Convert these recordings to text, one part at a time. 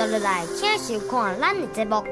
接落来请收看咱的节目。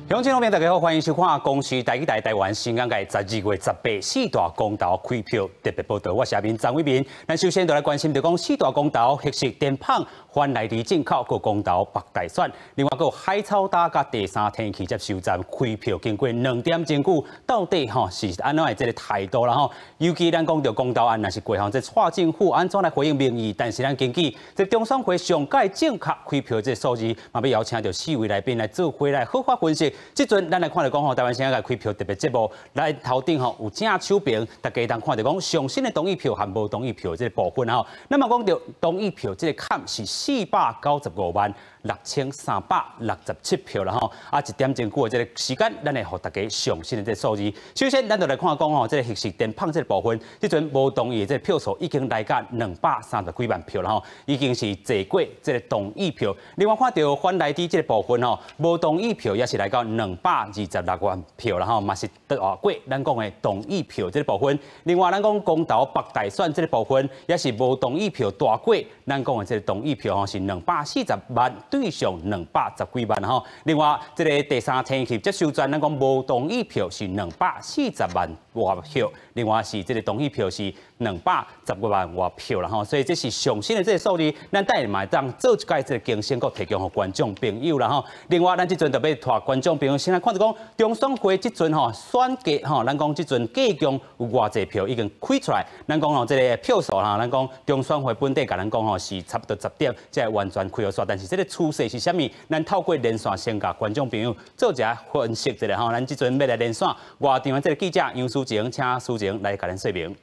乡亲朋友大家好，欢迎收看《公视台台湾新港界12月18四大公投开票特别报道。我是阿明张伟民。咱首先就来关心着讲四大公投核实电棒反内地进口和公投北大选，另外有海草打甲第三天气接收站开票经过2点钟久，到底是安怎的这个态度啦吼？尤其咱讲到公投案，若是过后这蔡政府安怎来回应民意？但是咱根据这中选会上届正确开票这数字，嘛要邀请到4位来宾来做回来好好分析。即阵咱来看到讲台湾现在开票特别节目来头顶有正手边，大家当看到讲上新的同意票和无同意票这个部分吼。那么讲到同意票这个坎是4956367票啦吼。1点钟久的这个时间，咱会互大家上新的这个数字。首先，咱就来看讲这个核实电棒这个部分，即阵无同意的这个票数已经来到230几万票啦吼，已经是坐过这个同意票。另外看到反内地这个部分无同意票也是来到226万票啦吼，嘛是大过咱讲的同意票这个部分。另外，咱讲公投北大选这个部分，也是无同意票大过咱讲的这个同意票是240万对上210几万吼。另外，这个第三天气接收站，咱讲无同意票是240万外票，另外是这个同意票是210几万外票啦吼。所以这是上新的这个数字，咱等下嘛当做一届这个竞选，阁提供给观众朋友啦吼。另外，咱即阵特别带观众朋友先来看到讲中选会即阵选价咱讲即阵计共有偌济票已经开出来，咱讲这个票数咱讲中选会本地甲咱讲是差不多10点才完全开好煞，但是这个趋势是啥物？咱透过连线先甲观众朋友做一下分析一下吼。咱即阵要来连线外场的这个记者杨淑晴，请淑晴来甲咱说明。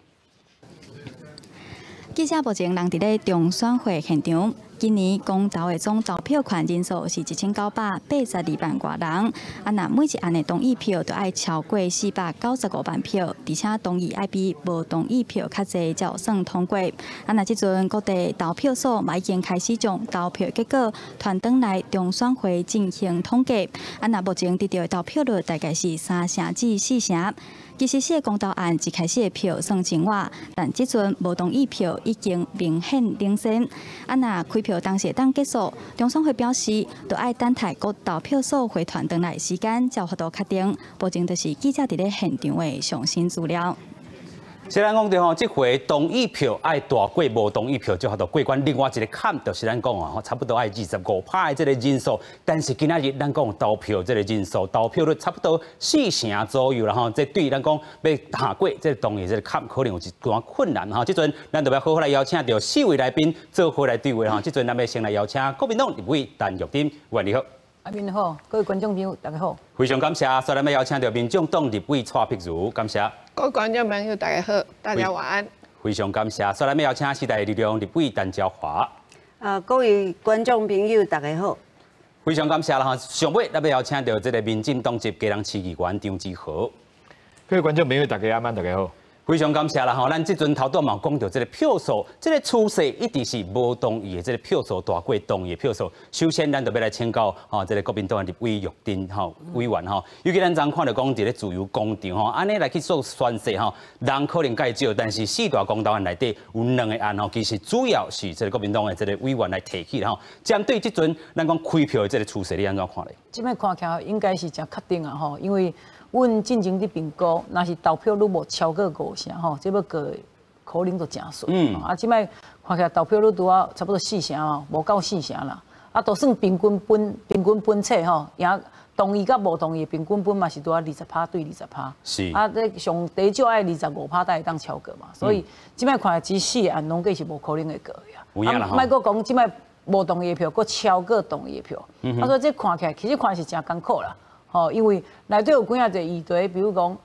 记者目前人伫咧中选会现场。今年公投的总投票权人数是1982万多人，那每一案的同意票都要超过495万票，而且同意要比无同意票较侪才有算通过。那即阵各地投票所嘛已经开始将投票结果传转来中选会进行统计。那目前得到的投票率大概是3成至4成。其实，这个公投案一开始的票算真晚，但即阵无同意票已经明显领先。那开票当时当结束，中选会表示，就要等待各投票所回传回来时间，才有法度确定。目前就是记者伫咧现场的上新资料。虽然讲到这回同意票爱大过无同意票，就好到过关。另外一个坎就是咱讲差不多爱25%的这个人数，但是今仔日咱讲投票这个人数，投票率差不多4成左右啦吼。这对咱讲要下过这个同意这个坎，可能有一段困难吼。这阵咱就要好好来邀请到4位来宾做伙来对话吼。这阵咱要先来邀请国民党立委陈玉珍，委员你好。阿明好，各位观众朋友大家好。非常感谢，所以咱要邀请到民众党立委蔡碧如，感谢。各位观众朋友大家好，大家晚安。非常感谢，所以咱要邀请时代力量立委陈椒华。各位观众朋友大家好。非常感谢啦哈，上尾咱要邀请到这个民进党籍基隆市议员张志豪。各位观众朋友大家晚安，大家好。非常感谢啦吼，咱即阵头段嘛讲到这个票数，这个趋势一直是无同意的，这个票数大过同意的票数。首先，咱就要来请教这个国民党的立委玉珍委员尤其咱昨看到讲伫咧自由广场安尼来去做宣誓人可能介少，但是4大公投案内底有2个案其实主要是这个国民党的这个委员来提起的针对即阵咱讲开票的这个趋势，你安怎看咧？即摆看起来应该是真确定因为阮进前伫评估，若是投票率无超过5成这要过可能就真顺。即摆看起来投票率拄啊差不多4成无到4成啦。都算平均分册赢同意甲无同意平均分嘛是拄啊20%对20%。是。这上第少爱25%才会当超过嘛，所以即摆看即4个案拢计是无可能会过呀。有影啦莫讲即摆无同意的票，佫超过同意的票。所以这看起来其实看是真艰苦啦。因为内底有几啊个议题，比如讲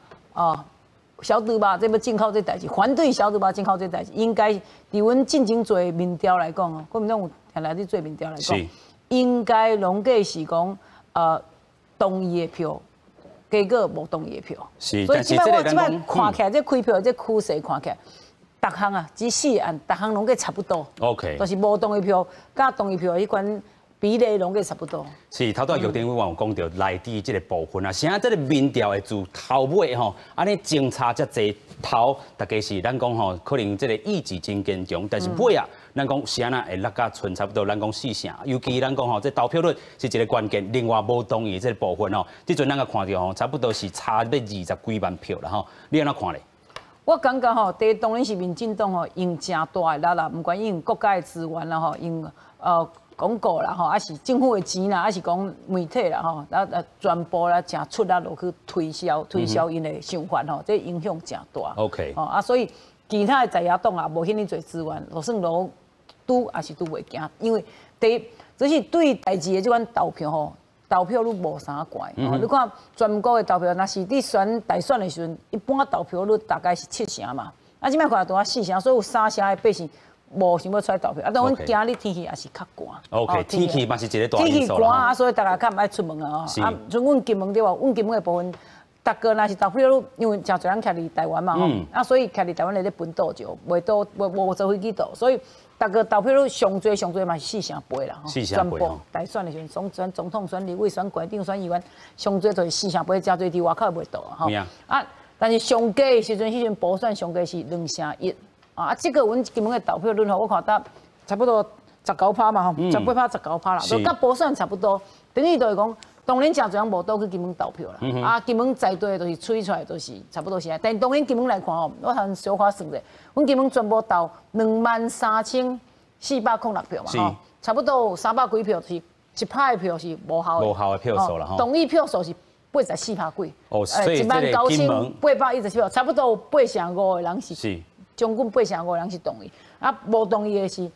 小猪肉这要进口这代志，反对小猪肉进口这代志，应该伫阮进前做民调来讲哦，国民党有定来伫做民调来讲，应该拢计是讲同意的票，结果无同意的票。是，所以即摆我即摆看起来，这开票这趋势看起来，逐项啊，只4案，逐项拢计差不多。OK， 就是无同意票，甲同意票迄款比例拢计差不多。是，头拄玉丁委员有讲到内地即个部分啊，啥这个民调的自头尾吼，安尼侦查遮济头，大概是咱讲吼，可能即个意志真坚强，但是尾啊，咱讲啥呐会落甲剩差不多，咱讲4成，尤其咱讲吼，这投票率是一个关键，另外无同意的这个部分吼，即阵咱个看到吼，差不多是差要20几万票啦吼，你安怎看咧？我感觉吼，第一当然是民进党吼用真大的力啦，不管用国家的资源啦吼，用广告啦吼，还是政府的钱啦，还是讲媒体啦吼，全部啦真出力落去推销因的想法吼，这影响真大。OK， 所以其他的在野党啊，无遐尼侪资源，就算落拄也是拄袂行，因为第一，只是对代志的这款投票吼。投票率无啥悬，你看全国的投票，若是你选大选的时阵，一般投票率大概是7成嘛，啊，即摆看多啊4成，所以有3成的百姓无想要出来投票，啊，但阮今日天气也是较寒。OK， 天气嘛是一个大因素啦。天气寒啊，所以大家较毋爱出门啊，啊，像阮金门对吧？阮金门的部分，逐个若是投票率，因为真侪人徛伫台湾嘛，啊，所以徛伫台湾咧分岛就袂到无坐飞机到，所以。逐个投票率上最嘛是4成8啦，全部大选的时阵，选总统选立委选县长选议员，上最就是4成8，加最伫外口袂到啊，吼。啊，但是上低的时阵补选上低是2成1，啊，这个阮金门的投票率吼，我看得差不多19%嘛，吼，18%、19%啦，都甲补选差不多，等于就是讲。当然，真侪人无倒去金门投票啦，啊，金门在地就是吹出来就是差不多是，但当然金门来看吼，我通小可算者，阮金门全部投23406票嘛，吼，差不多300几票是1%的票是无效的，无效的票数啦，吼，同意票数是84%几，哦，所以这个金门19817票，差不多8成5的人是，将近8成5的人是同意，啊，无同意的是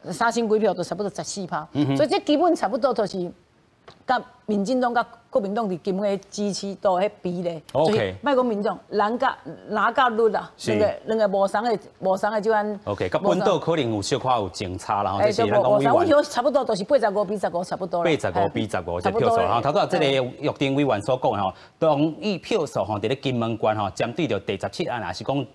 3000几票，就差不多14%，所以这基本差不多就是。甲民进党甲国民党伫金门的支持度迄比例，就是莫讲民众，人甲率啦，两个无相的这款。OK， 甲本岛可能有小可有争差啦，这是咱讲委员。我差不多都是85比15差不多啦。85比15这票数，然后头拄这个玉丁委员所讲的吼，同意票数吼，伫咧金门县吼，针对着第17案，也是讲18、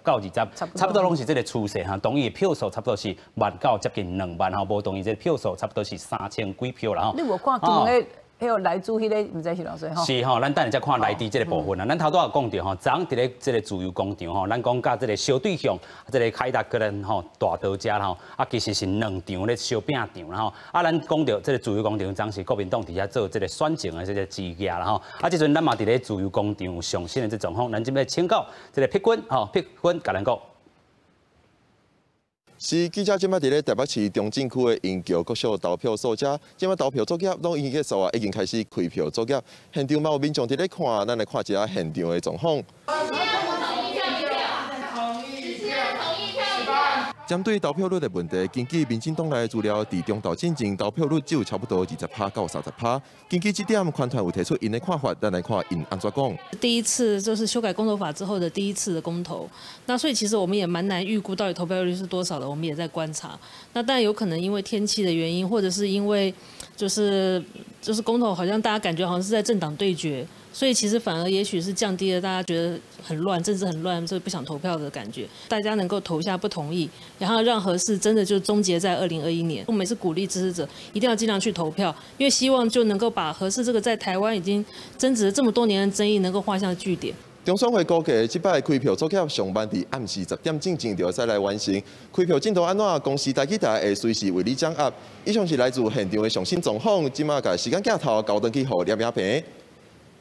19、20，差不多拢是这个趋势哈。同意票数差不多是19000接近2万，吼，无同意这票数差不多是3000几票啦，吼。你无看金门迄个来自迄个，毋知是偌济吼。是吼，咱等下再看内地这个部分啦。咱头拄也讲到吼，昨伫咧这个自由广场吼，咱讲甲这个小对象，这个凯达格兰吼大刀家吼，啊其实是2场咧小拼场啦吼。啊，咱讲到这个自由广场，昨是国民党伫遐做这个选情的这个支架啦吼。啊，即阵咱嘛伫咧自由广场上新的这状况，咱即要请教这个碧君吼，碧君甲咱讲。是记者今摆伫咧台北市中正区的英桥国小投票所遮，今摆投票作业拢已经结束啊，已经开始开票作业。现场嘛有民众伫咧看，咱来看一下现场的状况。针对投票率的问题，根据民进党内的资料，伫中岛进前投票率只有差不多20%到30%。根据这点，团团有提出因的看法，咱来看因安怎讲。第一次就是修改公投法之后的第一次的公投，那所以其实我们也蛮难预估到底投票率是多少的，我们也在观察。那当然有可能因为天气的原因，或者是因为就是公投好像大家感觉好像是在政党对决。所以其实反而也许是降低了大家觉得很乱，政治很乱，所以不想投票的感觉。大家能够投下不同意，然后让核四真的就终结在2021年。我们也是鼓励支持者一定要尽量去投票，因为希望就能够把核四这个在台湾已经争执了这么多年的争议能够画下句点。中选会估计，这摆开票作业上班伫暗时10点正就会来完成。开票进度安怎？公司台记台会随时为你掌握。以上是来自现场的最新状况，即马甲时间镜头交登去互叶亚平。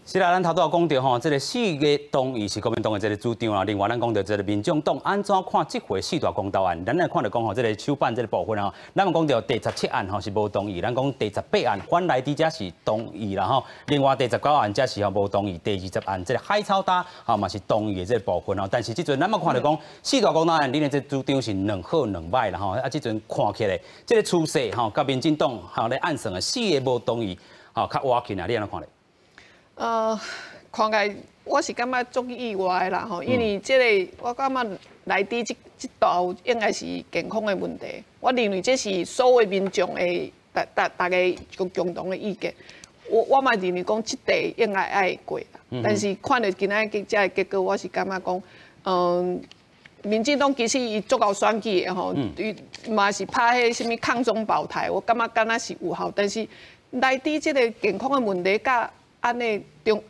是啦，咱头拄也讲到吼，这个4个同意是国民党的这个主张啦。另外，咱讲到这个民众党安怎看这回4大公投案？咱来看到讲吼，这个手办这个部分吼，咱讲到第17案吼是无同意，咱讲第18案反来伫遮是同意啦吼。另外第19案则是吼无同意，第20案这个海草搭吼嘛是同意的这个部分吼。但是即阵咱嘛看到讲4大公投案，恁的这主张是2好2歹啦吼。啊，即阵看起来这个趋势吼，甲民进党吼咧暗算的4个无同意吼较歪起来，你安怎看咧？看起来我是感觉足意外啦吼，因为这个我感觉内底这道应该是健康的问题。我认为这是所有民众的大家共同的意见。我嘛认为讲这题应该爱过啦，但是看到今仔这个结果，我是感觉讲，民进党其实伊足够选举的吼，伊嘛是拍迄什么抗中保台，我感觉敢若是有效，但是内底这个健康的问题，甲安尼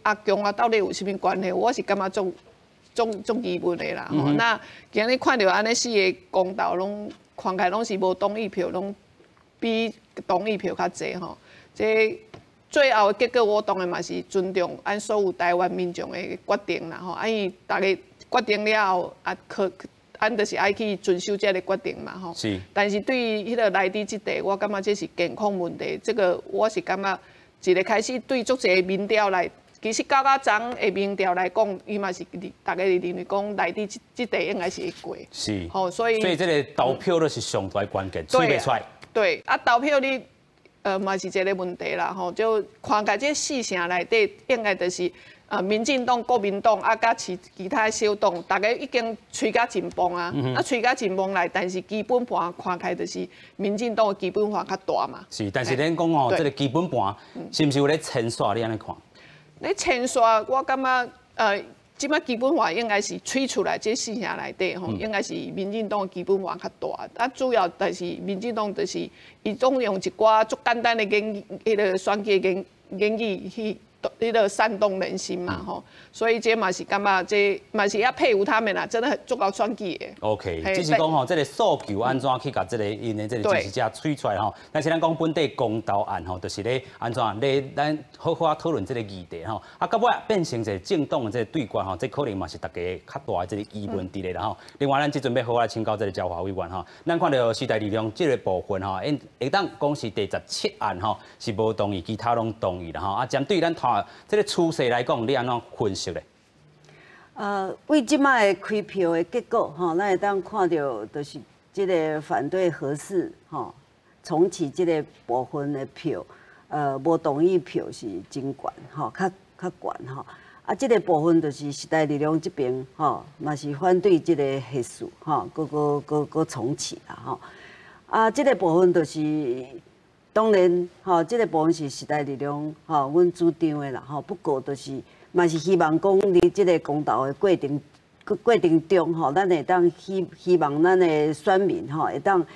阿强到底有啥物关系？我是感觉种疑问的啦。那今日看到安尼四个公投拢看起来拢是无同意票，拢比同意票较济吼。这最后的结果，我当然嘛是尊重按所有台湾民众的决定啦吼。伊大家决定了后，按就是爱去遵守这个决定嘛吼。是。但是对于迄个内地这题，我感觉这是健康问题，这个我是感觉一个开始对足侪民调来，其实到昨的民调来讲，伊嘛是大家认为讲内地这题应该是会过。是。吼，所以这个投票都是上大关键，吹袂出来。对。投票你。嘛是一个问题啦，吼，就看起这四城内底，应该就是民进党、国民党啊，甲其他小党，大家已经吹甲真棒啊，吹甲真棒来，但是基本盘看起来就是民进党的基本盘较大嘛。是，但是恁讲吼，这个基本盘是不是有咧牵线？你安尼看？咧牵线，我感觉即摆基本盘应该是吹出来，这四城内底吼，应该是民进党的基本盘较大。啊，主要但是民进党就是伊总用一寡足简单的迄个选举言语去迄个煽动人心嘛吼。所以这嘛是感觉这嘛是要佩服他们啦，真的很足够选举的。OK， 只是讲吼，这个诉求安怎去甲这个因的这个支持者吹出来吼？但是咱讲本地公投案吼，就是咧安怎咧咱好好讨论这个议题吼。啊，到尾变成一个政党的这个对决吼，这可能嘛是大家较大的这个疑问伫咧啦吼。另外，咱即阵要好来请教这个焦华委员吼，咱看到时代力量这个部分吼，会当讲是第17案吼是无同意，其他拢同意啦吼。啊，针对咱看这个趋势来讲，你安怎分析咧？为即摆的开票的结果，吼，咱会当看到，就是即个反对核四，吼，重启即个部分的票，无同意票是真悬，吼，较悬，吼。啊，即个部分就是时代力量这边，吼，嘛是反对即个核四，吼，个重启啦，吼。啊，即个部分就是当然，吼，即个部分是时代力量，吼，阮主张的啦，吼。不过就是。嘛是希望讲，伫即个公投的过程中，吼，咱会当希望咱的选民吼，会当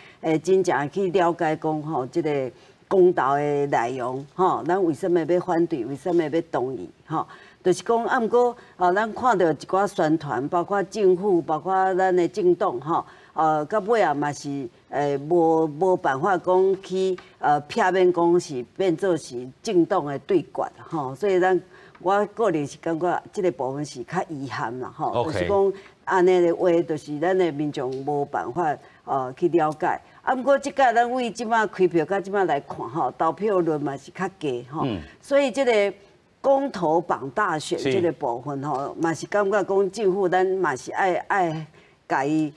真正去了解讲吼，即个公投的内容，吼，咱为什么要反对，为什么要同意，吼，就是讲，啊，毋过，咱看到一寡宣传，包括政府，包括咱的政党，吼，到尾啊嘛是无办法讲去片面讲是变做是政党的对决，吼，所以咱。我个人是感觉这个部分是较遗憾啦，吼，就是讲安尼的话，就是咱的民众无办法去了解。啊，不过即个咱为即摆开票，甲即摆来看吼，投票率嘛是较低吼，所以这个公投榜大选这个部分吼，嘛是感觉讲政府咱嘛是爱甲伊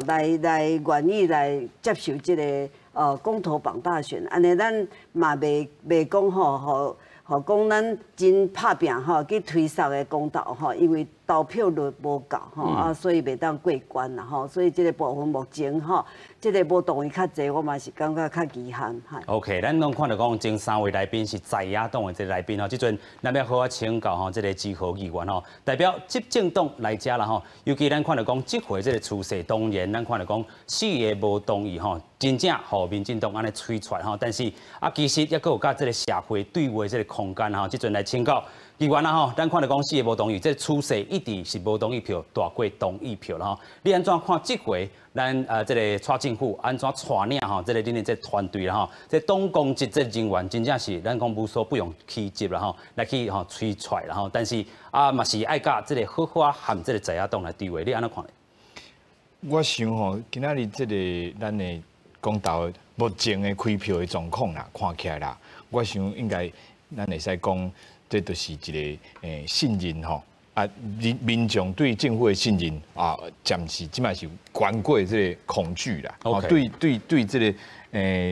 来愿意来接受这个公投榜大选，安尼咱嘛袂讲吼。吼，讲咱真拍拼吼，去推扫的公投吼，因为投票率无够吼，啊，所以袂当过关啦吼，所以这个部分目前吼，这个无同意较济，我嘛是感觉较遗憾。OK， 咱拢看到讲前3位来宾是在野党的这个来宾吼，即阵咱要好好请教吼，这个志豪议员吼，代表执政党来遮啦吼，尤其咱看到讲这回这个趋势，当然咱看到讲4个无同意吼。真正互民进党安尼吹出来吼，但是啊，其实也阁有甲这个社会对话这个空间吼，即阵来请教议员啦吼，咱看到讲4个无同意，这趋势一直是无同意票大过同意票啦吼。你安怎看这回咱这个蔡政府安怎带领吼，这个恁的这团队啦吼，这党公职这人员真正是咱讲无所不用其极啦吼，来去吼吹出来啦吼。但是啊，嘛是爱甲这个好好含这个在野党来对话，你安怎看咧？我想吼，今仔日这个咱的。公投目前的开票的状况啦，看起来啦，我想应该咱会使讲，这就是一个信任吼啊，民众对政府的信任啊，暂时即摆是关过这个恐惧啦。对这个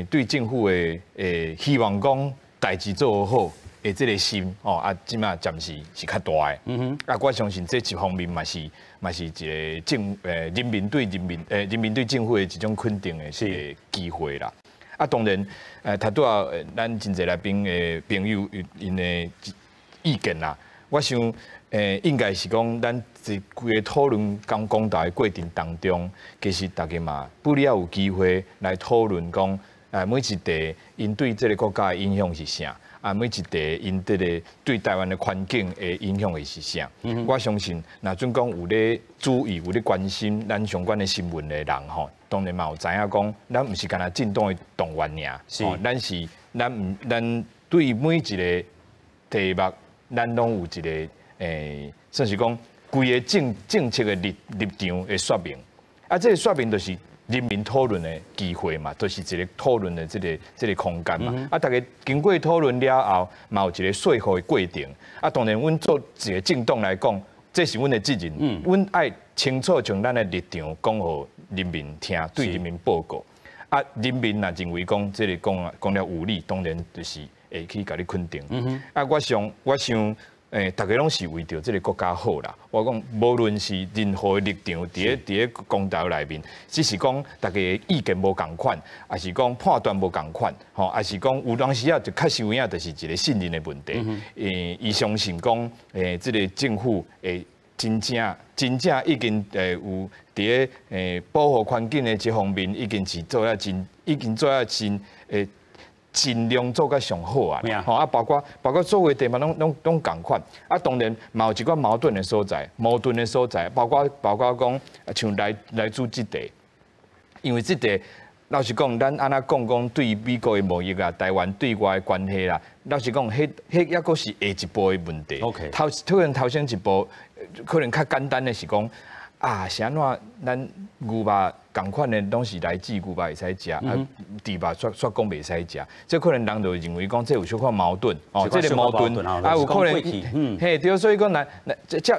对政府的希望讲代志做好，这个心哦即马暂时是较大的。我相信这一方面嘛是一个人民对政府的一种肯定的一个机会啦。当然，头拄啊，咱真侪来宾的朋友因的意见啦，我想应该是讲咱在规个讨论公道的过程当中，其实大家嘛不了有机会来讨论讲，每一地因对这个国家的影响是啥，每一地因这个对台湾的环境的影响会是啥。我相信，若准讲有咧注意、有咧关心咱相关的新闻的人吼，当然嘛有知影讲，咱毋是干那震动的动员尔，咱对每一个题目，咱拢有一个算是讲规个政策的立场的说明。这个说明就是人民讨论的机会嘛，都是一个讨论的这个空间嘛。大家经过讨论了后，嘛有一个说服的过程。当然，阮做一个政党来讲，这是阮的责任。阮爱清楚将咱的立场讲互人民听，对人民报告。人民若认为讲这个讲了有理，当然就是会去甲你肯定。我想。大家拢是为着这个国家好啦。我讲，无论是任何的立场，伫个公道内面，只是讲大家的意见无共款，还是讲判断无共款，吼，还是讲有当时啊，就确实有影，就是一个信任的问题。伊相信讲，这个政府真正已经有伫个保护环境的这方面，已经做啊真尽量做甲上好啊！包括所有地方拢共款。当然嘛有一寡矛盾的所在，包括讲像来自这地，因为这地老实讲，咱安那讲对美国的贸易啊，台湾对外的关系啦，老实讲，迄抑阁是下一步的问题。头先一步，可能较简单的是讲。是安怎？咱牛肉共款的拢是来自牛肉会使食，猪肉却讲袂使食，这可能人就认为讲这有小可矛盾，这个矛盾有可能，对，所以讲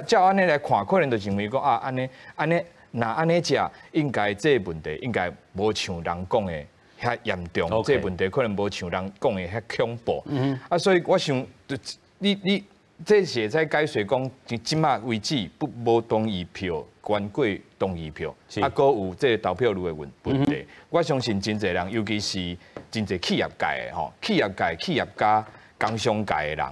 照安尼来看，可能就认为讲安尼食，应该这个问题应该无像人讲的遐严重，这个问题可能无像人讲的遐恐怖，所以我想，你这是在解释讲，即马为止无同意票。关过同意票，阁有这个投票率的问题。我相信真侪人，尤其是真侪企业界的吼，企业家、工商界的人，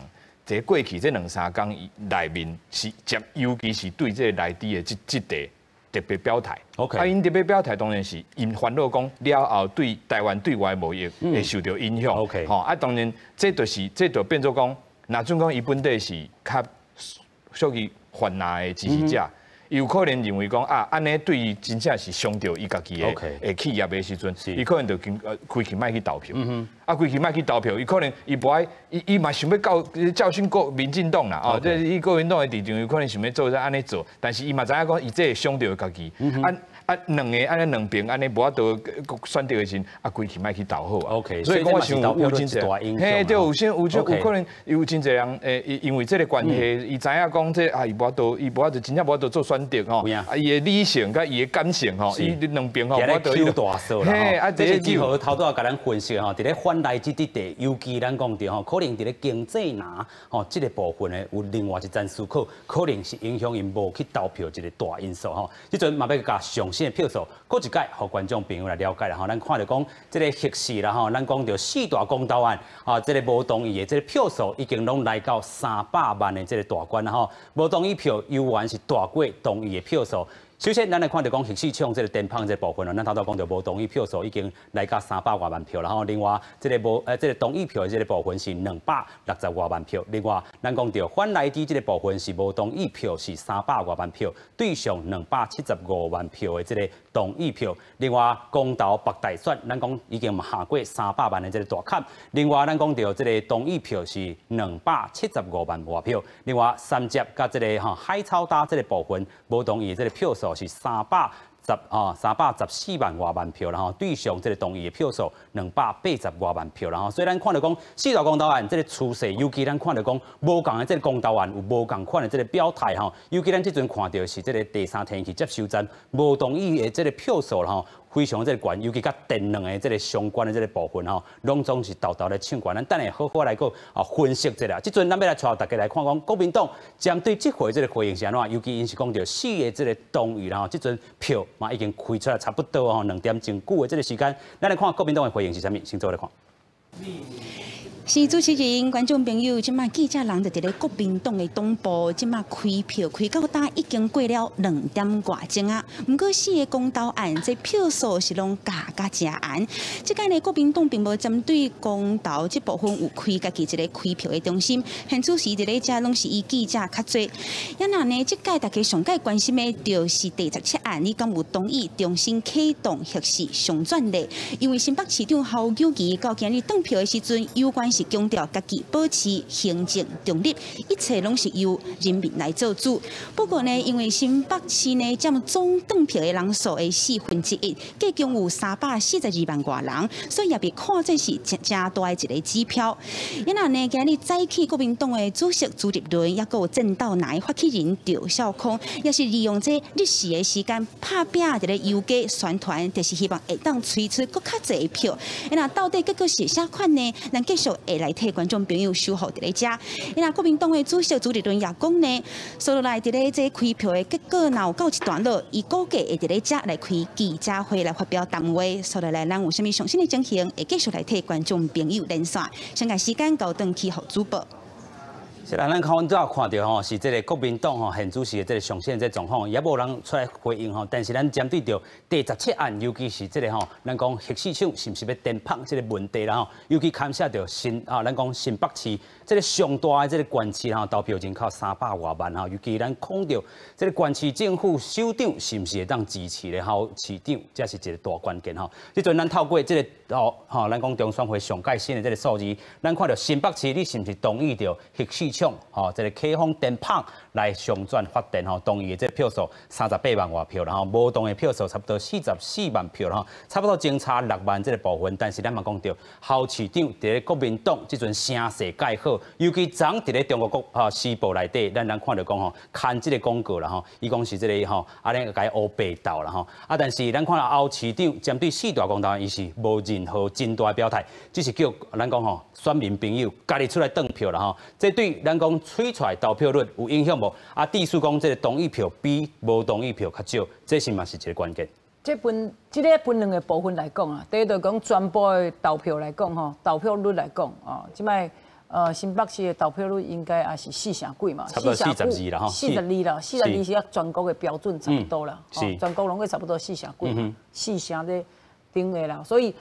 在过去这2-3天内面是尤其是对这个内地的这地特别表态。因特别表态当然是因烦恼讲了后对台湾对外贸易会受到影响。当然这就变作讲，若准讲伊本地是较属于泛蓝的支持者。有可能认为讲安尼对伊真正是伤到伊家己的企业的时阵，伊可能就开去卖去投票。开去卖去投票，伊可能伊不爱，伊嘛想要教训民进党啦。这伊国民党的立场有可能想要做安尼做，但是伊嘛知影讲伊这会伤到家己。两个安尼两边安尼无法度选择的时，开去卖去投好啊。所以讲我想有真侪，对，有可能有真侪人因为这个关系，伊知影讲这伊无法度真正无法度做选择吼。伊的理性甲伊的感性吼，伊两边吼无法度。大数啦，这是几何头拄仔甲咱分析吼，伫咧反来这地，尤其咱讲到吼，可能伫咧经济拿吼这个部分呢，有另外一层思考，可能是影响因无去投票一个大因素吼。即阵嘛要甲上新的票数，过一届，互观众朋友来了解啦吼。咱看到讲这个形势啦吼，咱讲到4大公投案这个无同意的这个票数已经拢来到300万的这个大关啦吼。无同意票犹原是大过同意的票数。首先，咱来看到讲，形势抢这个电棒这部分咱头头讲到无同意票数已经来到300多万票了吼。另外，这个同意票的这个部分是260多万票。另外，咱讲到反来支这个部分是无同意票是300多万票，对上275万票的这个同意票。另外，公投北大选，咱讲已经下过300万的这个大坎。另外，咱讲到这个同意票是275万多票。另外，三接甲这个海草搭这个部分无同意这个票数是375 314万多万票，然后对上这个同意的票数280多万票，然后所以咱看到讲四大公投案这个趋势，尤其咱看到讲无共的这个公投案有无共款的这个表态吼，尤其咱这阵看到是这个第三天去接收站无同意的这个票数吼。非常这个悬，尤其甲电能的这个相关的这个部分吼，拢总是豆豆咧抢悬。咱等下好好来个分析一下。即阵咱要来带大家来看讲国民党针对这回这个回应是安怎？尤其因是讲到4个这个同意，然后即阵票嘛已经开出来差不多吼2点钟久的这个时间，咱来看国民党的回应是啥物？先做来看。是主持人、观众朋友，即马记者人就伫咧国民党的党部，即马开票开到呾已经过了2点多钟啊。不过4个公投案，这票数是拢加真悬。即间呢，国民党并无针对公投这部分有开家己一个开票的中心，现主持伫咧遮拢是以记者较多。也那呢，即届大家上界关心的，就是第17案，你敢有同意重新启动核试上转例？因为新北市长侯友宜到今日登票的时阵，有关是强调家己保持行政中立，一切拢是由人民来做主。不过呢，因为新北市呢占总登票的人数的1/4，计共有342万多人，所以也被看作是真大的一个指标。因那呢，今日早起国民党的主席朱立伦，也有正道内发起人赵少康，也是利用这历史的时间拍拼一个游街宣传，就是希望会当推出更较侪票。那到底结果是啥款呢？咱继续会来替观众朋友守候伫咧遮。那国民党的主席朱立伦也讲呢，所来伫咧这开票的结果，若有到一段落，伊估计会伫咧遮来开记者会来发表谈话。所来咱有啥物上新的情形，会继续来替观众朋友连线。上个时间交登去互主播。是啦，咱看阮都看到吼，是这个国民党吼现主席的这个上线这状况，也无人出来回应吼。但是咱针对着第17案，尤其是这个吼，咱讲核市场是不是要电胖这个问题啦吼，尤其牵涉到咱讲新北市这个上大的这个县市吼，投票人口300多万吼，尤其咱看到这个县市政府首长是不是会当支持咧侯市长，这是一个大关键吼。即阵咱透过这个咱讲中选会上届新的这个数字，咱看到新北市你是不是同意着核市场？这个启放电棒来上转发电同意的这票数38万多票，然后无同的票数差不多44万票，然后差不多相差6万这个部分。但是咱嘛讲到侯市长伫咧国民党即阵声势介好，尤其昨伫咧中国时报内底，咱看到讲看这个广告啦吼，伊讲是这个安尼甲伊乌白斗啦吼。但是咱看到侯市长针对4大公投，伊是无任何真大表态，只是叫咱讲选民朋友家己出来登票啦吼。这对咱讲吹出来投票率有影响无？地数讲这个同意票比无同意票较少，这是嘛是一个关键。这分两个部分来讲啊，第一就讲全部的投票来讲吼，投票率来讲啊，即摆新北市的投票率应该也是4成几嘛，差不多42啦吼，42啦，42是全国的标准差不多啦，全国拢个差不多4成几，4成咧顶个啦，所以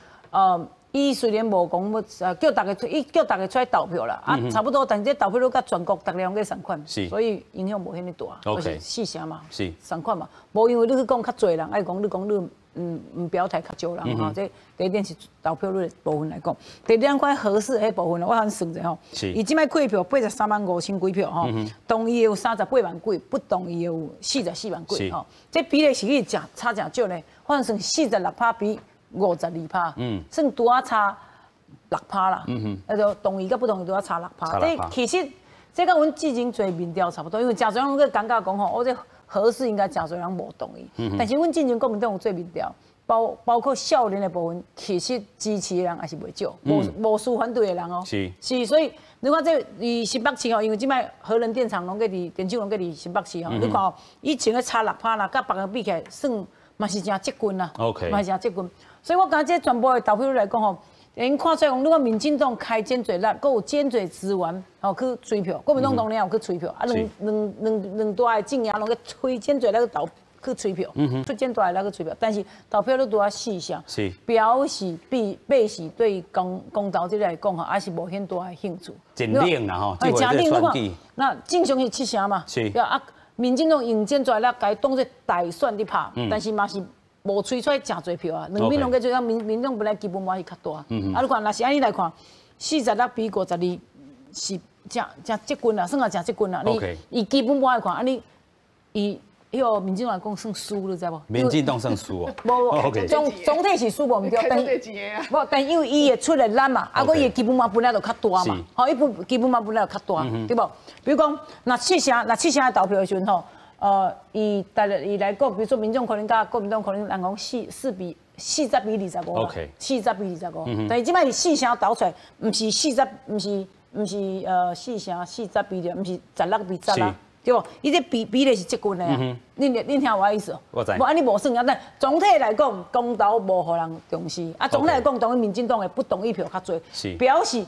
伊虽然无讲叫大家出来投票啦，差不多，但这投票率甲全国大家拢个同款，所以影响无遐尼大，就是4成嘛，同款嘛，无因为你去讲较侪人，爱讲你唔表态较少人吼，这第一点是投票率的部分来讲，第二看合适迄部分，我通算者吼，伊即摆开票83万5千几票吼，同意有38万几，不同意有44万几吼，这比例是去差真少呢，我通算46%比52%，算拄啊差6%啦，就同意甲不同意拄啊差6%。这其实这甲阮之前做民调差不多，因为真侪人个感觉讲吼，我这合适应该真侪人无同意。但是阮之前国民党有做民调，包括少年的部分，其实支持的人也是袂少，无输反对的人哦。是，所以你看这以新北市吼，因为即摆核能电厂拢个伫电厂拢个伫新北市吼，你看哦，以前个差6%啦，甲别个比起来算嘛是真接近啦，嘛是真接近。所以我感觉这全部的投票率来讲吼，因看出来讲，如果民进党开尖嘴力，佮有尖嘴资源，吼去催票，国民党当然有去催票，两大的阵营拢去推尖嘴力去催票，出尖大的去催票，但是投票率拄啊4成，表示表示对公投这来讲吼，还是无很大的兴趣。真冷啦吼，真冷，你看，那正常是7成嘛，民进党用尖嘴力该当作大选伫拍，但是嘛是。无吹出来真侪票啊，两边拢个做，民众本来基本盘是较大，你看若是安尼来看，46比52是真接近啦，算啊真接近啦。伊基本盘来看，安尼伊迄个民进党讲算输，你知无？民进党算输哦。无，总体是输无毋对，但因为伊会出来烂嘛，啊，伊的基本嘛本来就较大嘛，吼，伊基本嘛本来就较大，对无？比如讲，那7成的投票的时阵吼，伊来讲，比如说民众可能甲国民党可能人讲40比25， 40比25，但是即摆是4成投出来，毋是40，毋是4成40比的，毋是16比16。对不？伊这比例是接近的啊。恁听我意思？我知。无安尼无算啊，但总体来讲，公投无互人重视。啊，总体来讲，当然民进党的不同意票较多，表示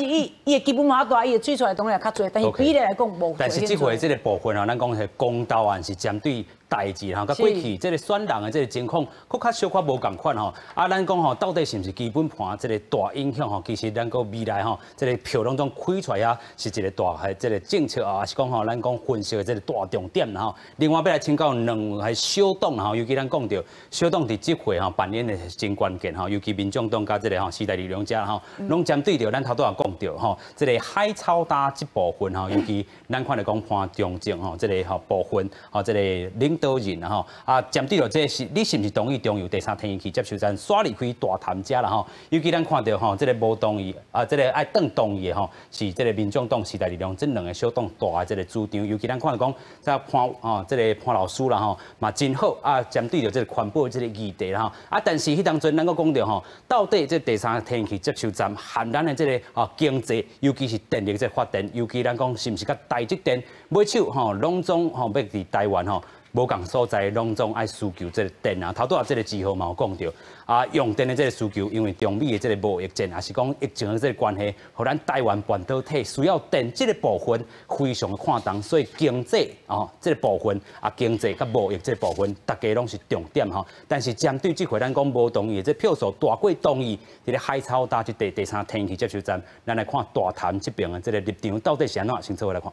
伊的基本嘛大，伊的推出来当然也较多，但是比例来讲无。但是这回这个部分啊，咱讲是公投案是针对代志哈，甲过去这个选人的这个情况，佫较小可无共款吼。啊，咱讲吼，到底是毋是基本盘这个大影响吼？其实咱个未来吼，这个票当中开出来啊，是一个大这个政策啊，是讲吼，咱讲分析的这个大重点吼。另外要来请教两个小党吼，尤其咱讲到小党伫这回吼扮演的真关键吼，尤其民众党甲这个吼时代力量家吼，拢针对着咱头拄也讲到吼，这个海草大这部分吼，尤其咱看来讲潘中正吼，这个吼部分吼，这个领导人吼啊，针对着这是你是毋是同意中油第3天去接受咱耍离开大谈家啦吼？尤其咱看到吼，这个无同意啊，这个爱邓同意的吼，是这个民众党时代力量这两个小党大的这个主张。尤其咱看到讲，这这个潘老师啦吼，嘛真好啊，针对着这个环保这个议题啦吼啊，但是迄当阵咱个讲到吼，到底这第3天去接收站含咱的这个经济，尤其是电力这发电，尤其咱讲是毋是甲台积电买手吼，拢总吼要伫台湾吼。无共所在，拢总爱需求这个电啊，头拄啊这个志豪嘛有讲到啊，用电的这个需求，因为中美的这个贸易战，也是讲疫情的这个关系，互咱台湾半导体需要电这个部分非常的看重，所以经济这个部分啊，经济甲贸易这个部分，大家拢是重点吼。但是针对这回咱讲无同意，这票数大过同意，这个海草大这第3天气接收站，咱来看大潭这边的这个立场到底是安怎？先做来看。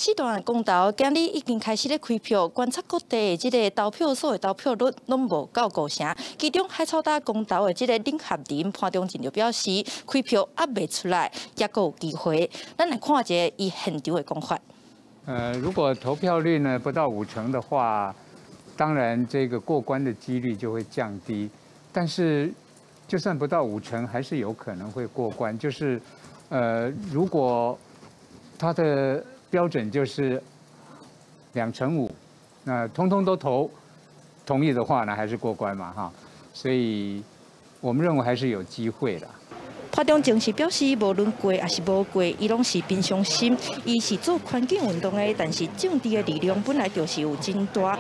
四段公投今日已经开始咧开票，观察各地的这个投票所的投票率拢无到5成。其中海草大公投的这个林合仁潘中正就表示，开票还未出来，也阁有机会。咱来看一下伊现场的讲法。如果投票率呢不到5成的话，当然这个过关的几率就会降低。但是就算不到5成，还是有可能会过关。就是如果它的标准就是2成5，那通通都同意的话呢，还是过关嘛哈，所以我们认为还是有机会的。潘中正是表示，无论过还是无过，伊拢是平常心。伊是做环境运动的，但是政治的力量本来就是有真大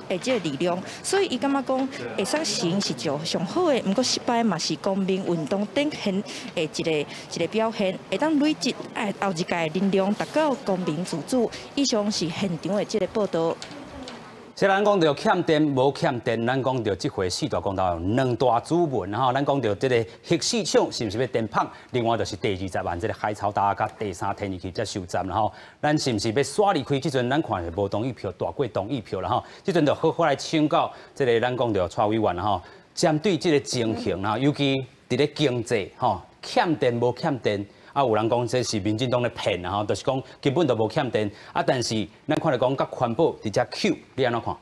的这个力量，所以伊感觉讲会使成是就上好的，不过失败嘛是公民运动展现的一个表现，会当累积后一届力量达到公民自主。以上是现场的这个报道。虽然讲到欠电无欠电，咱讲到这回4大公投2大主文哈，咱讲到这个核市场是不是要电胖？另外就是第20万这个海草大甲第3天去接收站啦吼，咱是不是要耍离开？这阵咱看是无同意票大过同意票啦吼，这阵就好好来请教这个咱讲到蔡委员啦吼，针对这个情形啦，尤其伫咧经济吼，欠电无欠电。啊，有人讲这是民进党咧骗啊，吼，就是讲根本都无欠电啊。但是咱看来讲，甲环保直接 Q， 你安怎看？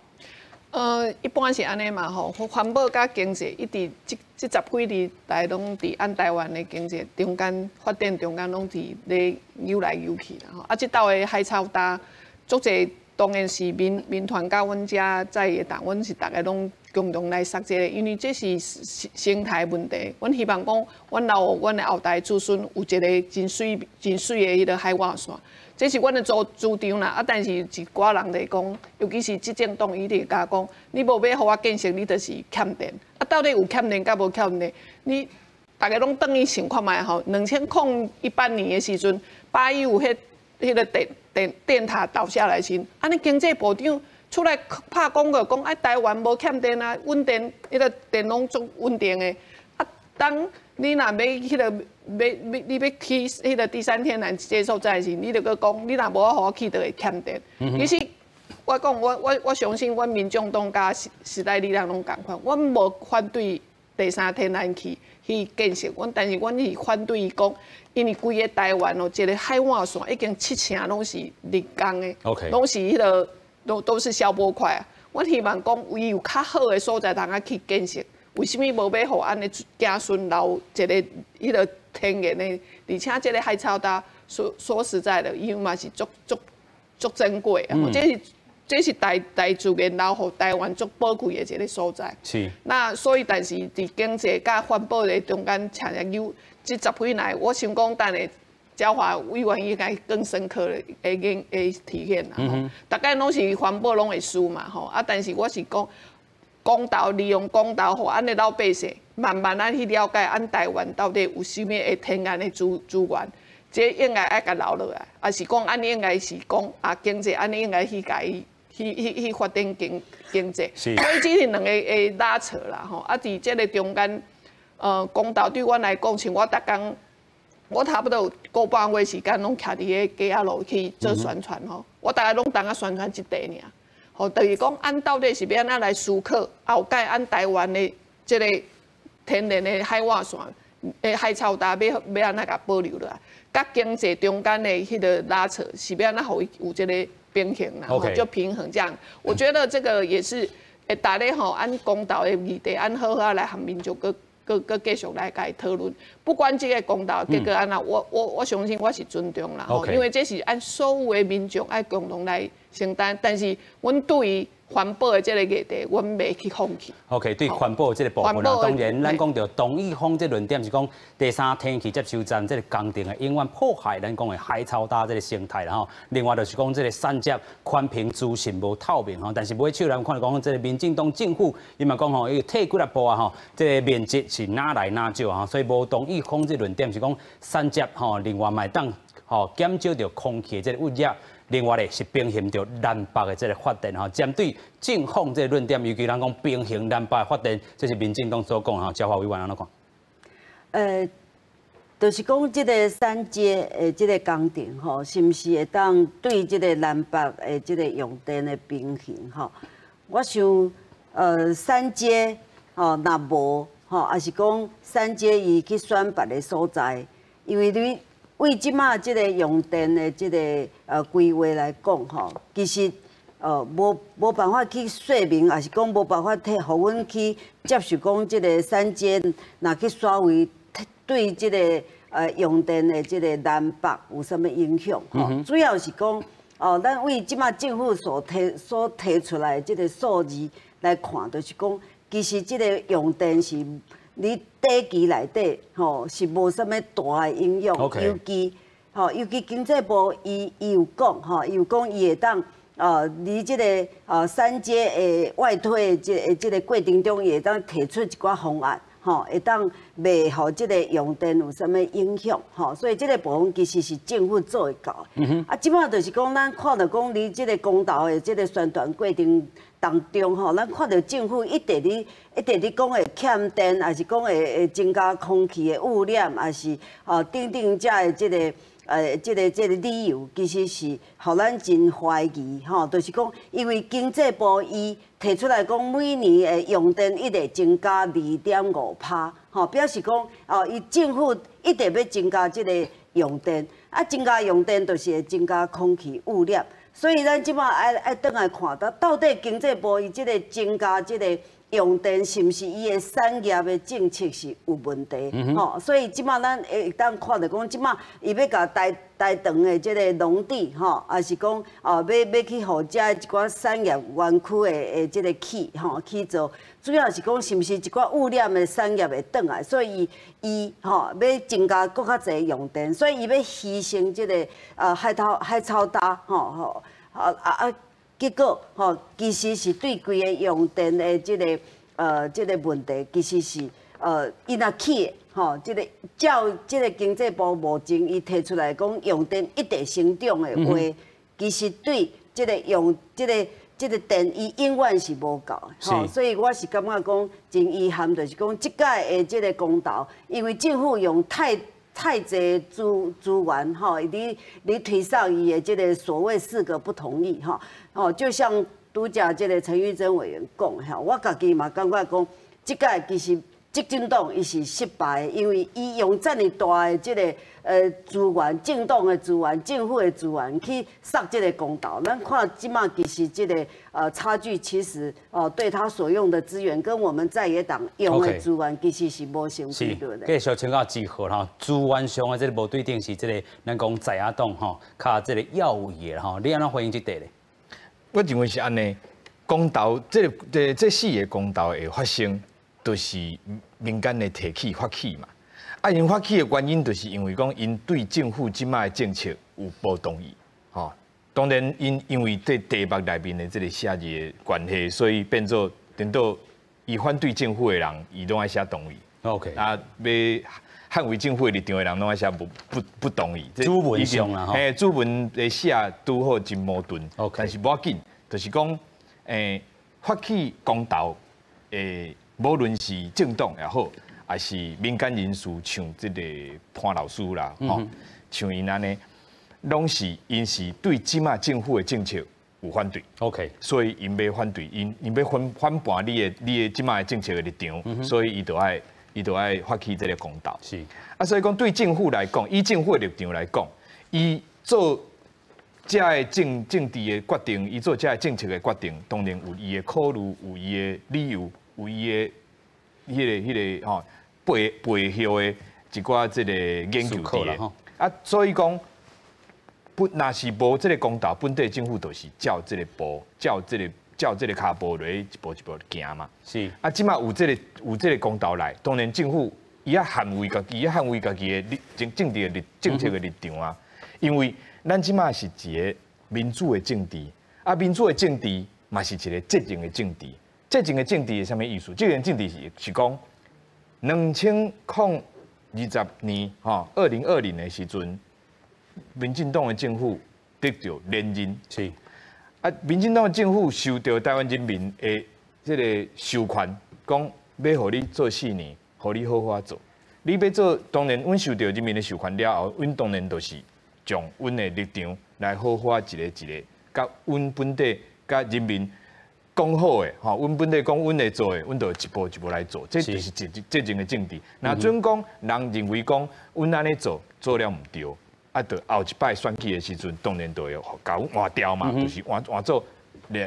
一般是安尼嘛吼，环保甲经济一直这10几年来拢伫按台湾的经济中间发展中间拢伫咧扭来扭去啦吼。啊，即道的海草大，足侪当然是民团甲阮遮在的党，阮是大家拢共同来杀这个，因为这是生态问题。阮希望讲，阮的后代子孙有一个真水的迄个海岸线，这是阮的主张啦。啊，但是一寡人来讲，尤其是执政党，伊就甲讲，你无要互我建设，你就是欠电。啊，到底有欠电甲无欠电？你大家拢等于想看卖吼，2018年的时阵，8月有迄个电塔倒下来时，安尼经济部长出来拍广告讲，台湾无欠电啊，稳定，迄个电拢足稳定的。啊，当你若要迄个你要去迄个第3天然接受站时，你就搁讲，你若无互我去，就会欠电。其实我讲，我相信，阮民众党甲时代力量拢共款，阮无反对第3天然气去建设，但是阮是反对伊讲。因为规个台湾哦，一个海岸线已经7成拢是人工的，拢是迄个都是消波块啊。我希望讲有较好的所在，通去建设。为什么无要互安尼子孙留一个迄个天然的？而且这个海草搭说实在的，因为嘛是足珍贵啊。这是大自然留互台湾足宝贵的一个所在。是。那所以，但是伫经济甲环保的中间，常常有这10几年，我想讲，等下焦华委员应该更深刻的会体现啦。大概拢是环保拢会输嘛吼，啊，但是我是讲。公道利用公道，互咱的老百姓慢慢去了解，咱台湾到底有啥物的天然的资源，这应该爱甲留落来，啊是讲咱应该是讲经济，咱应该去甲伊去发展经济，所以这是两个会拉扯啦吼。啊，伫这个中间，公道对我来讲，像我逐工，我差不多有个半月时间拢徛伫个街仔路去做宣传吼，我大概拢当啊宣传一地尔。吼，就是讲，咱到底是要安怎来思考后盖咱台湾的这个天然的海岸线、海草搭要安怎甲保留落来，甲经济中间的迄个拉扯，是要安怎互伊有这个平衡啦，就平衡这样。我觉得这个也是，大家吼，按公道的议题，按好好来和民众搁继续来甲伊讨论。不管这个公道结果安怎，我相信我是尊重啦，吼，因为这是按所有的民众爱共同来承担，但是阮对于环保的这个议题，阮袂去放弃。OK， 对环保的这个部分啊，当然咱讲到董义峰这论点是讲第三天气接收站这个工程的永远破坏咱讲的海草搭这个生态啦吼。另外就是讲这个产业宽平资讯无透明吼，但是买手咱看讲这个民进党政府伊嘛讲吼，伊退几粒步啊吼，这个面积是哪来哪少哈，所以无董义峰这论点是讲产业吼，另外买当吼减少着空气的这个污染。另外咧是平衡着南北的这个发展吼，针对正方这个论点，尤其咱讲平衡南北的发展，这是民进党所讲吼，焦华委员安怎看？就是讲这个三阶的这个工程吼，是毋是会当对这个南北的这个用电的平衡吼？我想三阶吼若无吼，也是讲三阶伊去选别的所在，因为你。为即马即个用电的即个规划来讲吼，其实无办法去说明，也是讲无办法互阮去接受讲即个三阶若去刷为对即个用电的即个南北有啥物影响吼？主要是讲咱为即马政府所提出来即个数字来看，就是讲其实即个用电是。你短期内底吼是无啥物大的影响，尤其经济部伊有讲吼，伊有讲伊会当伫即个三阶的外推的即个过程中，伊会当提出一寡方案吼，会当袂互即个用电有啥物影响吼，所以即个部分其实是政府做会到的。即摆就是讲咱看到讲你即个公道的即个宣传过程。当中吼，咱看到政府一直咧讲会欠电，还是讲会增加空气的污染，还是等遮的即个理由，其实是互咱真怀疑吼。就是讲，因为经济部伊提出来讲，每年的用电一直增加2.5%，吼，表示讲伊政府一直要增加即个用电，增加用电就是会增加空气污染。所以咱即摆爱倒来看，到底经济部伊即个增加即个用电，是毋是伊的产业的政策是有问题？吼，所以即摆咱会当看到讲，即摆伊要甲台糖的即个农地，吼，也是讲要去互遮一寡产业园区的即个去做，主要是讲是毋是一寡污染的产业会转来，所以伊要增加更较侪用电，所以伊要牺牲即个海草搭，结果其实是对规个用电的即个问题，其实是伊若起即个照即个经济部目前伊提出来讲用电一直成长的话，其实对即个用即个电伊永远是无够的，所以我是感觉讲真遗憾，就是讲即届的即个公道，因为政府用太侪资源你推上伊的即个所谓4个不同意就像拄则即个陈玉珍委员讲我家己嘛感觉讲，即届其实执政党伊是失败的，因为伊用这么大的这个资源，政党的资源、政府的资源去杀这个公道。咱看即马其实这个差距，其实对他所用的资源跟我们在野党用的资源其实是无相比对的。继续请教志豪哈，资源上的这个无对定是这个咱讲在野党吼，较这个要位的吼，你安怎回应这点咧？我认为是安尼，公道这四个公道的发生，就是民间的提起发起嘛。啊，因发起的原因，就是因为讲因对政府即卖的政策有不同意，吼。当然因为对题目内面的这个写字的关系，所以变做等到伊反对政府的人，伊拢爱写同意。OK。啊，要捍卫政府的立场的人，拢爱写不同意。主文上啦，嘿，主文的写拄好真矛盾。OK。但是无要紧，就是讲发起公道，无论是政党也好，还是民间人士，像这个潘老师啦，吼，像因安尼，拢是因是对即马政府的政策有反对。OK。所以因要反对，因要反叛你的即马的政策的立场，所以伊就爱发起这个公道。是。啊，所以讲对政府来讲，以政府的立场来讲，伊做这个政治的决定，伊做这个政策的决定，当然有伊的考虑，有伊的理由，有伊的迄个吼背后的一寡这个研究伫的。啊，所以讲若是无这个公道，本地政府就是照这个步，照这个骹步落一步一步行嘛。是。啊，即马有这个公道来，当然政府伊要捍卫家己，伊要捍卫家己的政治的政策的立场啊。因为咱即马是一个民主的政治，啊，民主的政治嘛是一个责任的政治。责任的政治是啥物意思？责任政治是讲2020年2020的时阵，民进党的政府得到连任。是。啊，民进党的政府受到台湾人民的这个授权，讲要互你做4年，互你好好做。你要做，当然，阮受到人民的授权了后，阮当然就是将阮的立场来好好一个，甲阮本地甲人民讲好的，吼，阮本地讲阮会做的，阮就一步一步来做，这就是责任的政治。那准讲人认为讲阮安尼做了毋对。啊，到后一摆选举的时阵，当然都要搞换掉嘛，就是换做有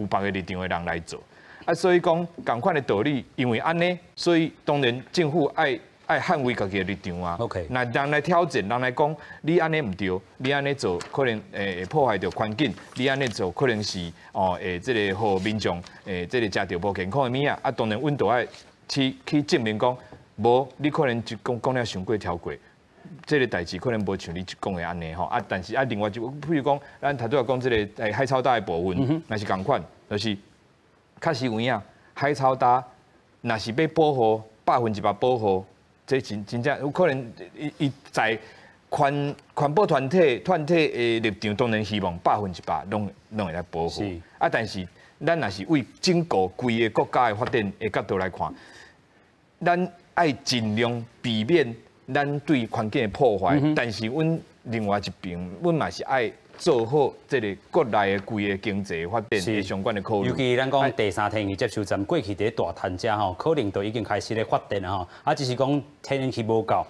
别个立场的人来做。啊，所以讲同款的道理，因为安尼，所以当然政府爱捍卫家己的立场啊。OK。那人来挑战，人来讲，你安尼唔对，你安尼做可能会破坏到环境，你安尼做可能是这个互民众这个食到无健康的物啊。啊，当然阮都爱去证明讲，无你可能就讲了伤过超过。这个代志可能无像你讲的安尼吼啊，但是另外就譬如讲，咱头拄仔讲这个海草大的部分，那是共款，就是确实有影海草大，若是要保护100%保护，这真正有可能伊在环保团体的立场，当然希望100%拢会来保护。啊，但是咱若是为整个规个国家的发展的角度来看，咱爱尽量避免。咱对环境的破坏，但是阮另外一边，阮嘛是爱做好这个国内的规个经济发展的相关的考虑。尤其咱讲第3天气接收站过去伫大潭遮吼，可能都已经开始咧发电啊吼，啊只是讲天气无够。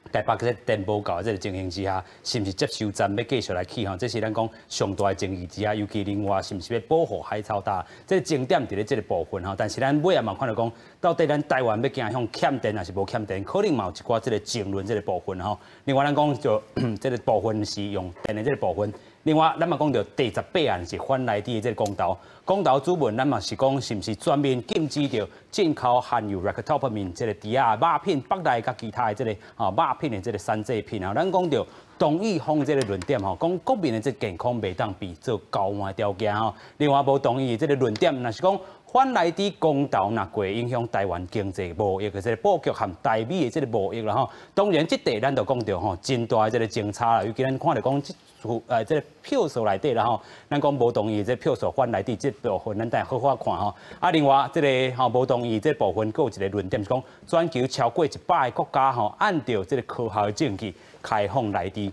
台北这电无够这个情形之下，是毋是接收站要继续来起吼？这是咱讲上大的争议之下，尤其另外是毋是要保护海草大？这个重点伫咧这个部分吼。但是咱尾也嘛看到讲，到底咱台湾要走向欠电还是无欠电？可能嘛有一寡这个争论这个部分吼。另外咱讲就这个部分是用电的这个部分。另外，咱嘛讲到第18案是反内地的这个公投主文，咱嘛是讲是毋是全面禁止着进口含有 ractopamine 这个猪仔肉品、北内甲其他的这个肉品的这个山寨品啊。咱讲到同意方这个论点吼，讲国民的这健康袂当比做交换条件吼。另外无同意的这个论点，若是讲反内地公投若过影响台湾经济贸易的这个布局和台美的这个贸易啦吼。当然，这地咱就讲到吼，真大的这个争差啦。尤其咱看到讲这个票数内底啦吼，咱讲无同意这票数反内地这部分，咱等好好看吼。啊，另外这个吼无同意这部分，佫有一个论点是讲，全球超过100个国家吼，按照这个科学的证据开放内地。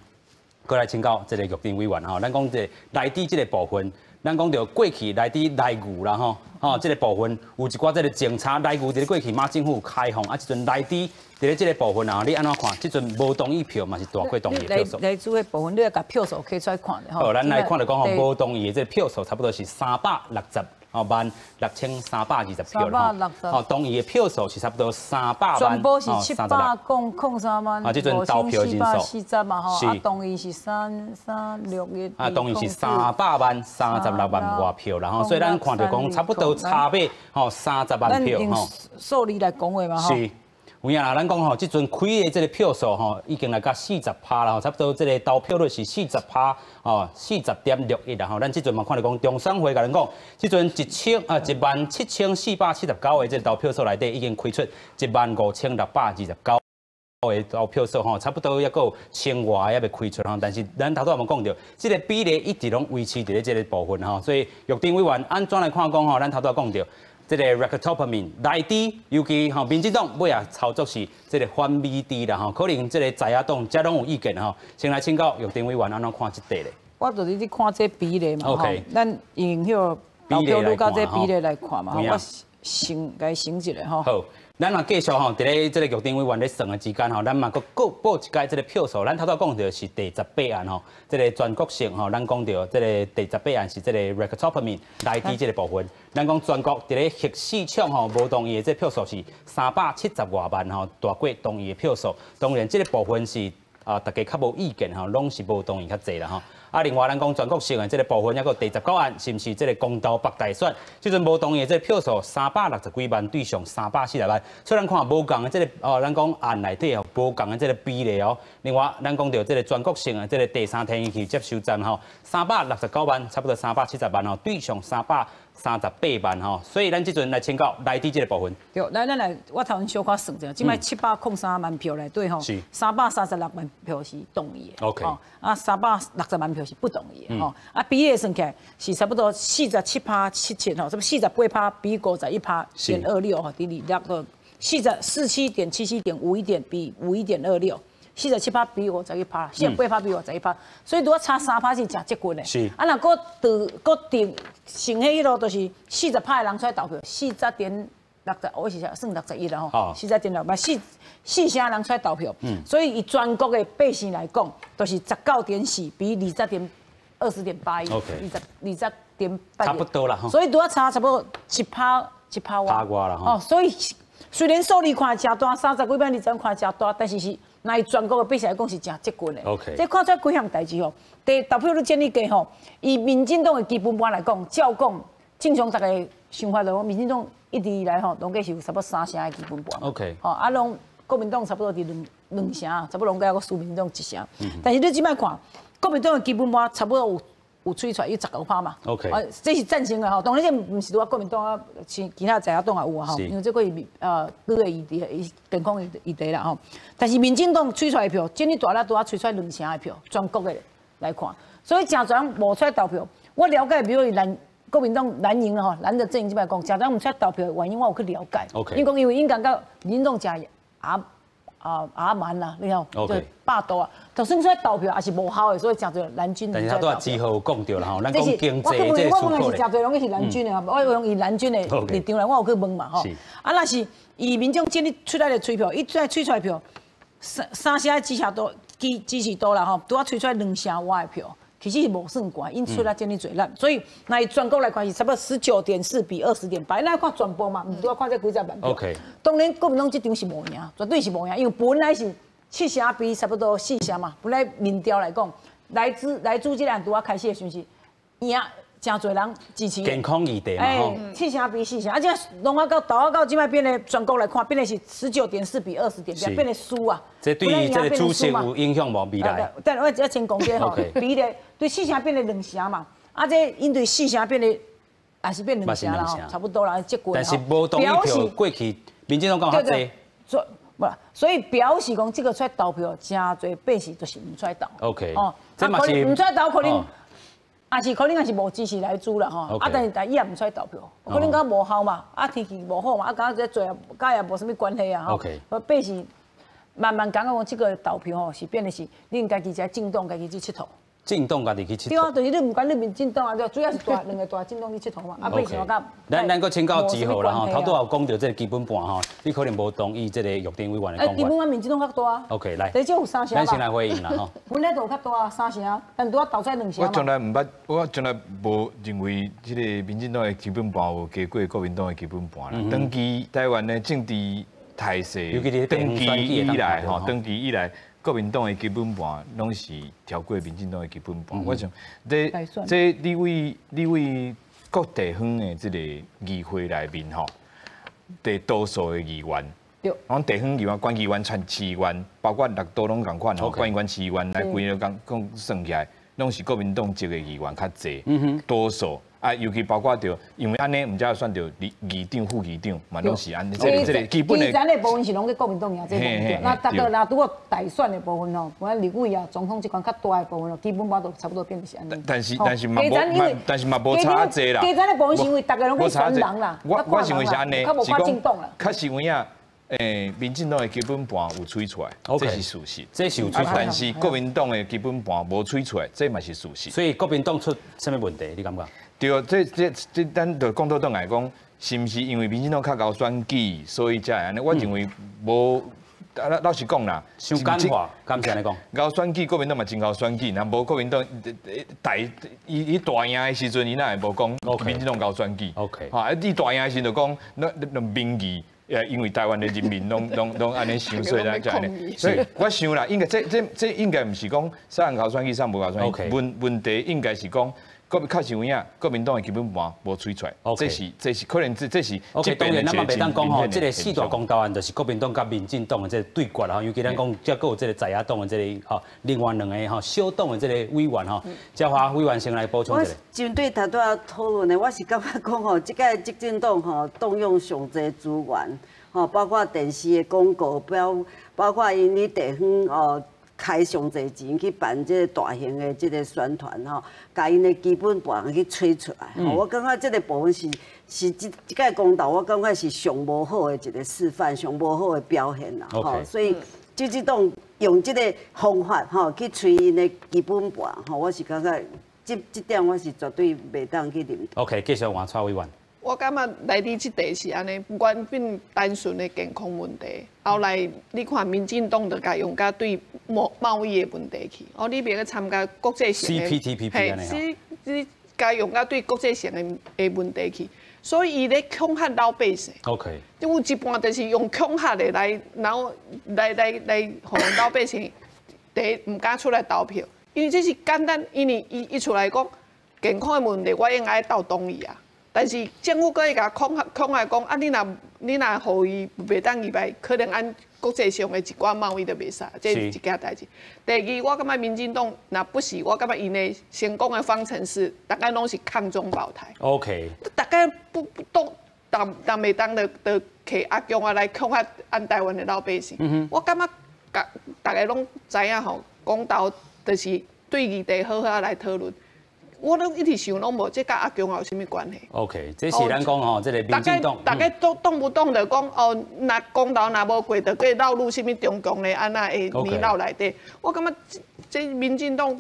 过来请教这个玉林委员吼，咱讲这内地这个部分，咱讲到过去内地内牛啦吼，吼，这个部分有一寡这个政策内务，伫咧过去马政府开放，啊，即阵内底伫咧这个部分啊，你安怎看？即阵无同意票嘛是大过同意票数。来自的部分，你要甲票数开出来看的吼。好，咱来看就讲吼，无同意的这个票数差不多是360万6320票啦。吼，同意的票数是差不多300万。全部是703万。啊，即阵投票人数440嘛吼，啊，同意是361。啊，同意是300万36万外票啦吼，所以咱看到讲差不多差别吼30万票吼。数字来讲话嘛吼。是。有影啦，咱讲吼，即阵开的这个票数吼，已经来到40%啦吼，差不多这个投票率是40%哦，40.61啦吼。咱即阵嘛看到讲，中选会甲咱讲，即阵17479个这个投票数内底已经开出15629个投票数吼，差不多还有1000外还未开出吼。但是咱头拄也冇讲到，这个比例一直拢维持伫咧这个部分吼，所以玉丁委员安怎来看讲吼？咱头拄也讲到。这个 racketeering 内底，尤其吼民进党尾啊操作是这个反美治啦吼，可能这个在野党才拢有意见吼。先来请教玉丁委员安怎看这块咧？我就是去看这比例嘛吼，咱用迄个投票率到这比例来看嘛，我先该先一下吼。好，咱嘛继续吼，伫咧这个玉丁委员咧算的之间吼，咱嘛搁报一届这个票数，咱头拄讲到是第18案吼，这个全国性吼，咱讲到这个第18案是这个 racketeering 内底这个部分。咱讲全国伫咧核市场吼，无同意的这票数是370外万吼，大过同意的票数。当然，这个部分是大家较无意见吼，拢是无同意较济啦吼。啊，另外咱讲全国性的这个部分，还有第19案，是毋是这个公投北大选？即阵无同意的这个票数360几万对上340万，所以咱看无共的这个咱讲案内底吼，无共的这个比例哦。另外，咱讲到这个全国性的这个第3天气接收站吼，369万，差不多370万吼，对上338万吼，所以咱即阵来请教内地这个部分。对，咱来，我头先小可算者，即摆703万票内底吼，336万票是同意的。OK。啊，360万票是不同意的吼。啊，比例算起来是差不多47%77%吼，这么48%比51%.26吼，比例那个47.77.51比51.26。47%比51%，48%比51%，所以如果差3%是真接近的。是。啊，若搁定剩迄落就是40%的人出来投票，40.60，我是算61啦吼，40.6，四成人出来投票。所以以全国的百姓来讲，就是19.4比20.8%，20.8%，差不多啦吼。所以如果差差不多1%外啦吼。哦，所以虽然数字看真大，30几万20看真大，但是那全国的百姓来讲是真接近的。OK。这看出来几项代志吼，第投票率建立低吼，以民进党的基本盘来讲，照讲正常大家想法就讲，民进党一直以来吼，拢计是有差不多3成的基本盘。OK。吼，啊，拢国民党差不多伫两成，差不多拢计个输民进党1成。但是你即摆看，国民党的基本盘差不多有吹出来有19%嘛。OK。这是赞成的吼，当然这不是拄国民党啊，其他在野党也有啊吼，因为这个是几个议题、健康议题啦吼。但是民进党吹出来的票，今年大力都吹出来2成的票，全国的来看，所以真侪人无出来投票。我了解，比如国民党蓝营吼，蓝的阵营即摆讲，真侪人唔出来投票的原因，我有去了解。OK。因讲因为因感觉民众真阿蛮啦，你看，就霸道啊，就算出来投票也是无效的，所以真侪蓝军。但是他都几号讲到啦吼，咱讲经济这个我问的是真侪拢是蓝军的啊，我用以蓝军的立场来，我有去问嘛吼。啊，那是以民众建立出来的吹票，一出来吹出来票，3成支持度啦吼，拄啊吹出来2成外的票。其实是无算高，因出来建立最烂，所以那全国来看是差不多19.4比20.8，那看全部嘛，唔拄要看这几只万票。当然国民党这场是无赢，绝对是无赢，因为本来是7成比差不多4成嘛，本来民调来讲，来自这两拄啊开始的讯息，赢真侪人支持。健康议题嘛吼。7成比4成，而且弄啊到即摆变得全国来看，变得是19.4比20.8，变得输啊。这对于这个主席有影响无未来？但我要先讲这吼，比例对4成变得2成嘛，啊这因对4成变得也是变2成啦吼，差不多啦，结果。但是无同意票过去，民进党讲较济。所以表示讲这个出来投票，真侪百姓就是唔出来投。OK。哦，这嘛是唔出来投可能。可能也是无支持来租啦吼，但是伊也唔出来投票，可能讲无效嘛，天气无好嘛，刚这做甲也无什么关系啊吼。百姓慢慢感觉讲这个投票吼是变的是，恁家己在进动，家己去佚佗。进洞家己去佚对啊，佗。就是你唔管你民进党啊，主要是大两个大进党去佚佗嘛，啊，变成我甲。咱搁请教之后啦吼，头拄有讲到这个基本盘吼，你可能无同意这个玉丁委员的讲法。基本盘民进党较大啊。OK， 来，第一有三成咱先来回应啦吼。本来就有较大啊，三成，但拄啊倒出来2成嘛。我从来无认为这个民进党的基本盘有低过国民党的基本盘啦。长期台湾的政治态势，长期以来，国民党的基本盘拢是超过民进党的基本盘。我想，这你为各地方的这个议会内面吼，大多数的议员，然后地方议员、县议员、市议员，包括六都拢共款吼，县议员、市议员来规个讲算起来，拢是国民党籍的议员较侪，多数。啊，尤其包括着，因为安尼，唔才选着议长、副议长，嘛拢是安尼。这个基本的。咱的部分是拢给国民党赢，这个那如果大选的部分吼，不然立委啊、总统这款较大的部分咯，基本盘都差不多变成是安尼。但是嘛无差济啦。加咱的部分是因为大家拢去选人啦，我认为是安尼，较无看进党啦。确实有影。民进党的基本盘有吹出来，这是事实。这是有吹出来。但是国民党的基本盘无吹出来，这嘛是事实。所以国民党出什么问题？你感觉？对，这咱就讲到倒来讲，是毋是因为民进党较高选举，所以才会安尼？我认为无。老实讲啦，伤简化，敢是安尼讲？高选举，国民党嘛真高选举，若无国民党伊大赢的时阵，伊哪会无讲民进党高选举 ？OK， 哈，伊大赢的时阵就讲那民意。因为台湾的人民拢安尼想，所以咱才安尼。所以我想啦，应该这应该唔是讲啥人高选举，啥无高选举。问题应该是讲，确实有影，国民党的基本盘无吹出来。这是可能这是。OK， 当然咱嘛袂当讲吼，这个四大公投案就是国民党甲民进党的这个对决啦。尤其咱讲，再有这个在野党的这个吼，另外两个吼小党的这个委员吼，嘉华委员先来补充一下。针对头拄仔讨论的，我是感觉讲吼，即个执政党吼动用上侪资源，吼包括电视的广告，包括因哩地方哦开上侪钱去办即个大型的即个宣传吼，甲因的基本盘去吹出来。我感觉即个部分是即个公道，我感觉是上无好的一个示范，上无好的表现啦。吼，所以执政党用即个方法吼去吹因的基本盘吼，我是感觉。这点我是绝对袂当去认同。OK， 继续换蔡委员。我感觉内地这题是安尼，不管变单纯的健康问题，后来你看民进党就甲用甲对贸易的问题去，哦，你别去参加国际性的 CPTPP 安尼吼，你甲用甲对国际性的问题去，所以伊咧恐吓老百姓。OK， 有一半就是用恐吓的来，然后来，互老百姓唔敢出来投票。因为这是简单，因为伊出来讲健康的问题，我应该斗同意啊。但是政府佫会甲恐吓讲，啊，你若互伊袂当入来，可能按国际上的一寡贸易都袂使，这是一件代志。第二，我感觉民进党若不是，我感觉因的成功的方程式，大概拢是抗中保台。OK， 大概不都当袂当的摕阿强啊来恐吓按台湾的老百姓。我感觉大家拢知影吼，公道。就是对议题好好来讨论，我拢一直想拢无，这甲阿强有啥物关系 ？OK， 这是咱讲吼，这个民进党，大家都动不动就讲哦，若公投若无过，就过绕入啥物中共的安那会泥淖内底。我感觉这民进党，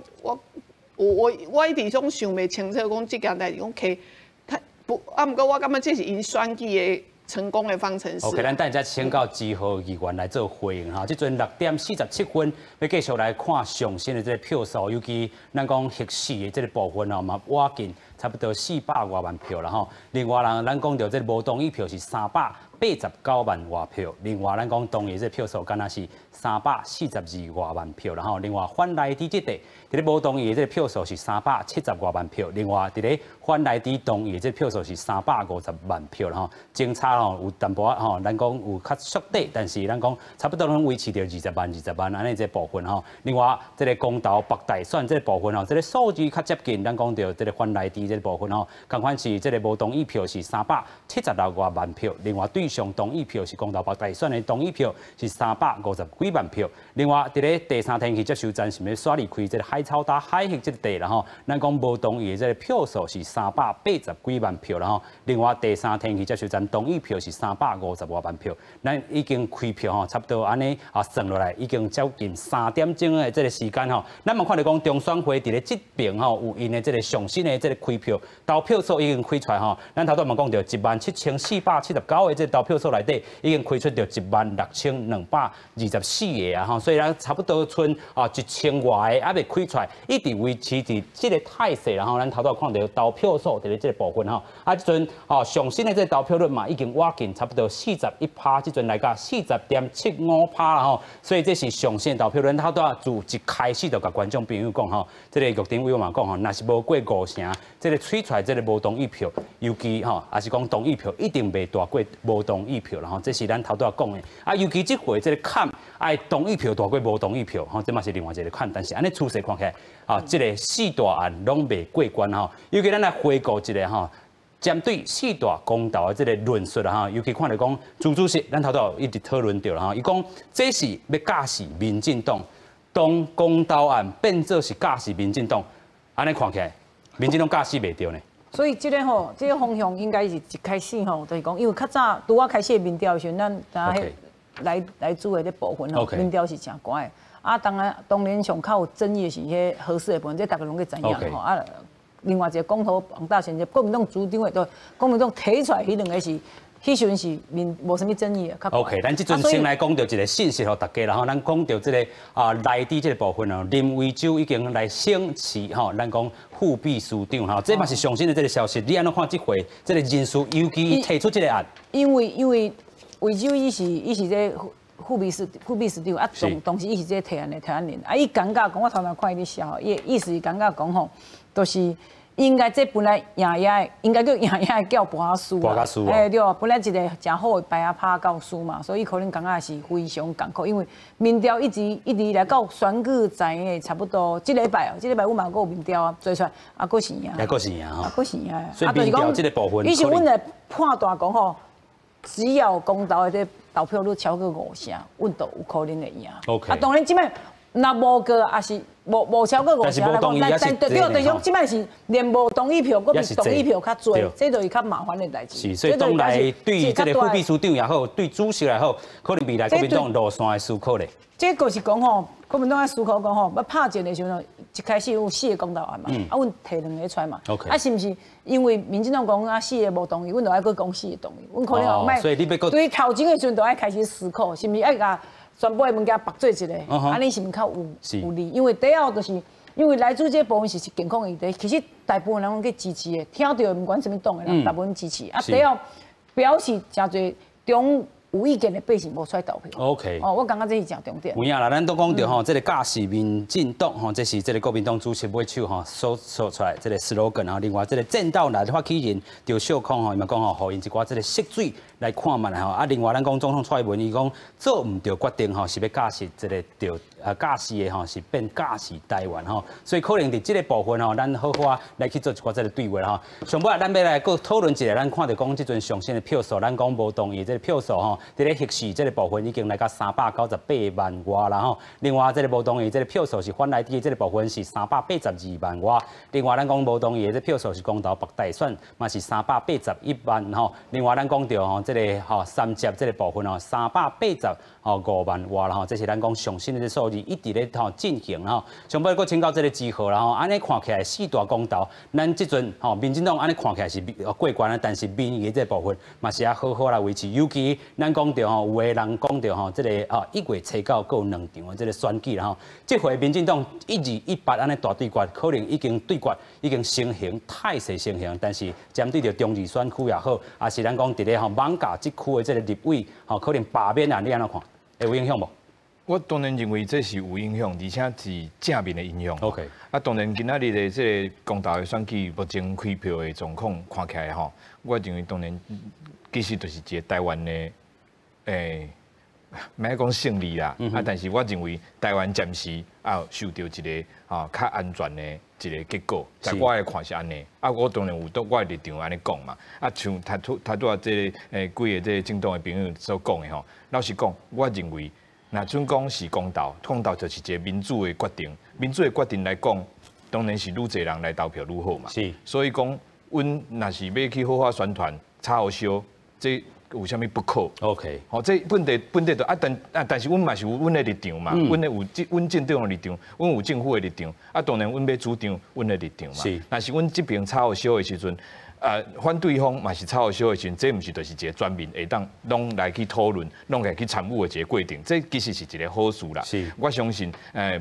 我一直总想袂清楚，讲这件代志讲摕他不，啊，毋过我感觉这是因选举的。成功的方程式。OK， 咱等下请到2号议员来做回应哈。这阵6点47分，要继续来看上新的这个票数，尤其咱讲核四的这个部分哦嘛，挖进差不多400多万票了吼。另外咱讲到这个无同意票是389万多票，另外咱讲同意这票数敢若是342多万票，然后另外反内底这地，伫咧无同意的这个票数是370多万票，另外伫咧反内底同意的这个票数是350万票，然后争差吼有淡薄吼，咱讲有较缩短，但是咱讲差不多拢维持着20万安尼这部分吼。另外这个公投北大选这个部分吼，这个数字较接近，咱讲到这个反内底地这个部分吼，同款是这个无同意票是376多万票，另外对上同意票是公投北大选的同意票是350几万票。另外，伫咧第三天去接受暂时要刷离开这个海草大海域这个地啦吼，咱讲无同意的这个票数是380几万票啦吼。另外第三天去接受咱同意票是350多万票，咱已经开票吼，差不多安尼算落来已经接近3点钟的这个时间吼。咱嘛看到讲中选会伫咧这边吼有因的这个上新的这个开票投票数已经开出来吼。咱头拄嘛讲到17479的这个投票数内底已经开出到16224个啊吼，所以咱差不多剩1000外个还未开出来，一直维持伫这个态势，然后咱头拄看到投票数伫咧这个部分吼，即阵上新的这个投票率嘛已经挖近差不多41%，即阵来到40.75%啦吼，所以这是上新投票率。头拄自一开始就甲观众朋友讲吼，这个玉田委员嘛讲吼，若是无过5成，这个吹出来这个无同意票，尤其也是讲同意票一定袂大过无同意票啦吼，这是咱头拄讲的。尤其这回这个坎爱同意票大过无同意票吼，这嘛是另外一个坎，但是安尼趋势看起来这个4大案拢未过关吼，尤其咱来回顾一下吼。针对4大公投的这个论述啦，尤其看到讲朱主席，咱头拄一直讨论到啦，伊讲这是要驾驶民进党，当公投案变做是驾驶民进党，安尼看起来，民进党驾驶袂到呢。所以这个方向应该是一开始就是讲，因为较早拄我开始民调的时候，咱来自的这部分民调是真悬的。当然上较有争议的是迄合适的部分，这大家拢去知影另外一个公投黄大选，国民党主张的，国民党提出来迄两个是，迄时阵是无什么争议的。OK， 咱即阵先来讲到一个信息互大家啦吼，咱讲到这个内地这个部分哦，林为洲已经来升旗吼，咱讲副秘书长吼，这嘛是上新的这个消息。你安怎看这回这个人事，尤其伊提出这个案？因为为洲伊是这副秘书长同时伊是这提案人，伊感觉讲我头看伊咧笑，伊意思是感觉讲吼，都是。应该这本来赢赢，应该叫赢赢叫博输啊，对，本来一个真好的牌啊拍到输嘛，所以可能感觉是非常艰苦，因为民调一直来到选举前的差不多这礼拜我嘛有民调啊做出来，佫是赢，佫是赢吼，佫是赢，所以民调这个部分，伊是阮来判断讲吼，只要公投的这投票率超过5成，阮都有可能会赢。OK， 当然即摆若无个也是。无超过5成来讲，对，就是讲，即摆是连无同意票，佫比同意票较侪，这就是较麻烦的代志。是，所以将来对这个副秘书长也好，对主席也好，可能未来国民党路线的思考咧。这个是讲吼，国民党的思考讲吼，要拍战的时候，一开始有4个公投案嘛，阮提2个出来嘛，是毋是？因为民进党讲4个无同意，阮就爱佫讲4个同意，阮可能后摆对头前的时阵就爱开始思考，是毋是爱甲？全部的物件绑做一个，安尼是毋较有利？因为第一就是因为来自这部分是健康议题，其实大部分人拢去支持的，听到的不管什么党的人，大部分支持。第一表示真侪中有意见的百姓无出来投票。OK， 我感觉这是真重点。有影啦，咱都讲到吼，这个驾驶民进党吼，这是这个国民党主席尾手吼所说出来这个 slogan 啊。另外，这个正道来发起人赵少康吼，伊嘛讲吼，互因一寡这个色水来看嘛吼。另外，咱讲总统蔡文，伊讲做唔到决定吼，是要驾驶这个驾驶的吼，是变驾驶台湾吼。所以可能伫这个部分吼，咱好好来去做一寡这个对话吼。上尾咱要来个讨论一下，咱看到讲这阵上新的票数，咱讲无同意这个票数吼。伫咧核试这个部分已经来到398万外啦吼，另外这个无同意这个票数是反来地的这个部分是382万外，另外咱讲无同意的这票数是公投北大选嘛是381万吼，另外咱讲到吼这个三接这个部分吼385万外啦吼，这是咱讲上新的这数字一直咧进行吼，上尾佫请教这个之后啦吼，安尼看起来4大公投，咱即阵民进党安尼看起来是过关啊，但是民意的这部分嘛是要好好来维持，尤其咱讲到吼，有的人讲到吼，这个1月初9佫有2场的这个选举啦吼，这回民进党1、2、1、8安尼大对决，可能已经对决已经成型，态势成型，但是针对着中二选区也好，也是咱讲伫咧艋舺这区的这个立委可能罢免啊，你安怎看？会有影响无？我当然认为这是有影响，而且是正面的影响。OK， 当然今仔日的这个公投的选举目前开票的状况看起来吼，我认为当然其实就是一个台湾的免讲胜利啦，但是我认为台湾暂时受到一个较安全的一个结果，在我来看是安尼。我当然有我的立场安尼讲嘛。像他拄这几个这政党的朋友所讲的吼，老实讲，我认为那准讲是公道，公道就是一个民主的决定。民主的决定来讲，当然是愈侪人来投票愈好嘛。是。所以讲，阮若是要去好好宣传、插好烧，这有啥物不可 ？OK， 好，这本地就但是阮嘛是有阮的立场嘛，阮的有阮政党的立场，阮有政府的立场，当然阮要主张阮的立场嘛。是，但是阮这边插好烧的时阵，反对方嘛是插好烧的时阵，这毋是就是一个全面会当拢来去讨论、拢来去参与的一个过程，这其实是一个好事啦。是，我相信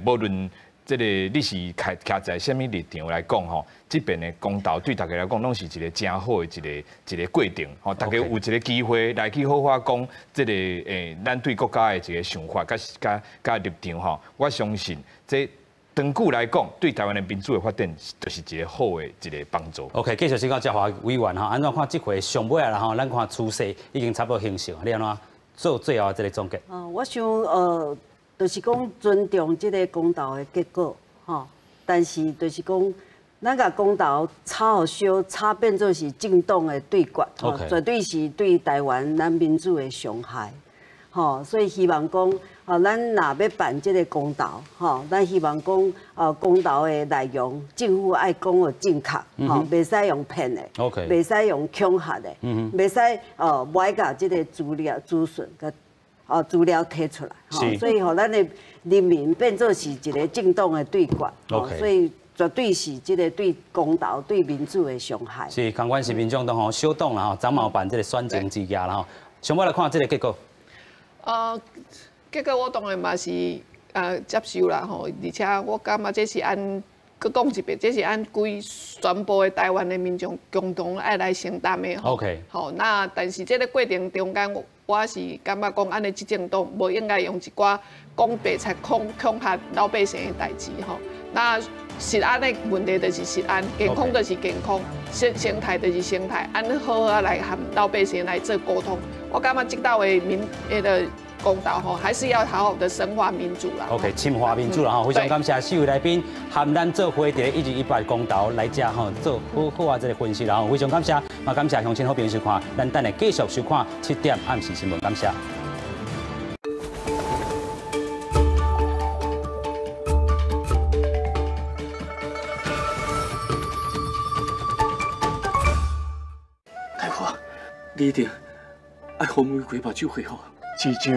无论这个你是徛在什么立场来讲吼，这边的公道对大家来讲，拢是一个真好的一个过程吼。大家有一个机会来去好好讲这个咱对国家的一个想法甲立场吼。我相信这长久来讲，对台湾的民主的发展，就是一个好的一个帮助。OK， 继续请教嘉华委员哈，安怎看这回上尾啦吼？咱看趋势已经差不多形成，你安怎做最后这个总结？我想就是讲尊重这个公投的结果，吼，但是就是讲，咱甲公投插互烧，插变做是政党的对决，吼，绝对是对台湾咱民主的伤害，吼，所以希望讲，咱若要办这个公投，吼，咱希望讲，公投的内容，政府爱讲的正确，吼，袂使用骗的，袂使用恐吓的，袂使歪甲这个资讯甲。资料提出来，所以咱的人民变做是一个政党的对决，所以绝对是这个对公道、对民主的伤害。是，同款是民众党吼小党啦吼，昨晚办这个选情之夜啦吼，上尾来看这个结果。结果我当然嘛是接受啦吼，而且我感觉这是按。佮讲一遍，这是按规全部的台湾的民众共同爱来承担的吼。OK。好，那但是这个过程中间，我是感觉讲，安尼执政党无应该用一寡讲白菜恐吓老百姓的代志吼。那食安的问题就是食安，健康就是健康，生态就是生态，安好好来和老百姓来做沟通。我感觉这道的公道吼，还是要好好的深化民主啦。OK， 深化民主啦吼，非常感谢4位来宾和咱做伙伫128公道来遮吼做好啊这个分析啦吼，非常感谢，嘛感谢乡亲好朋友收看，咱等下继续收看7点暗时新闻，感谢。大华，你一定爱红玫瑰把酒会好。至少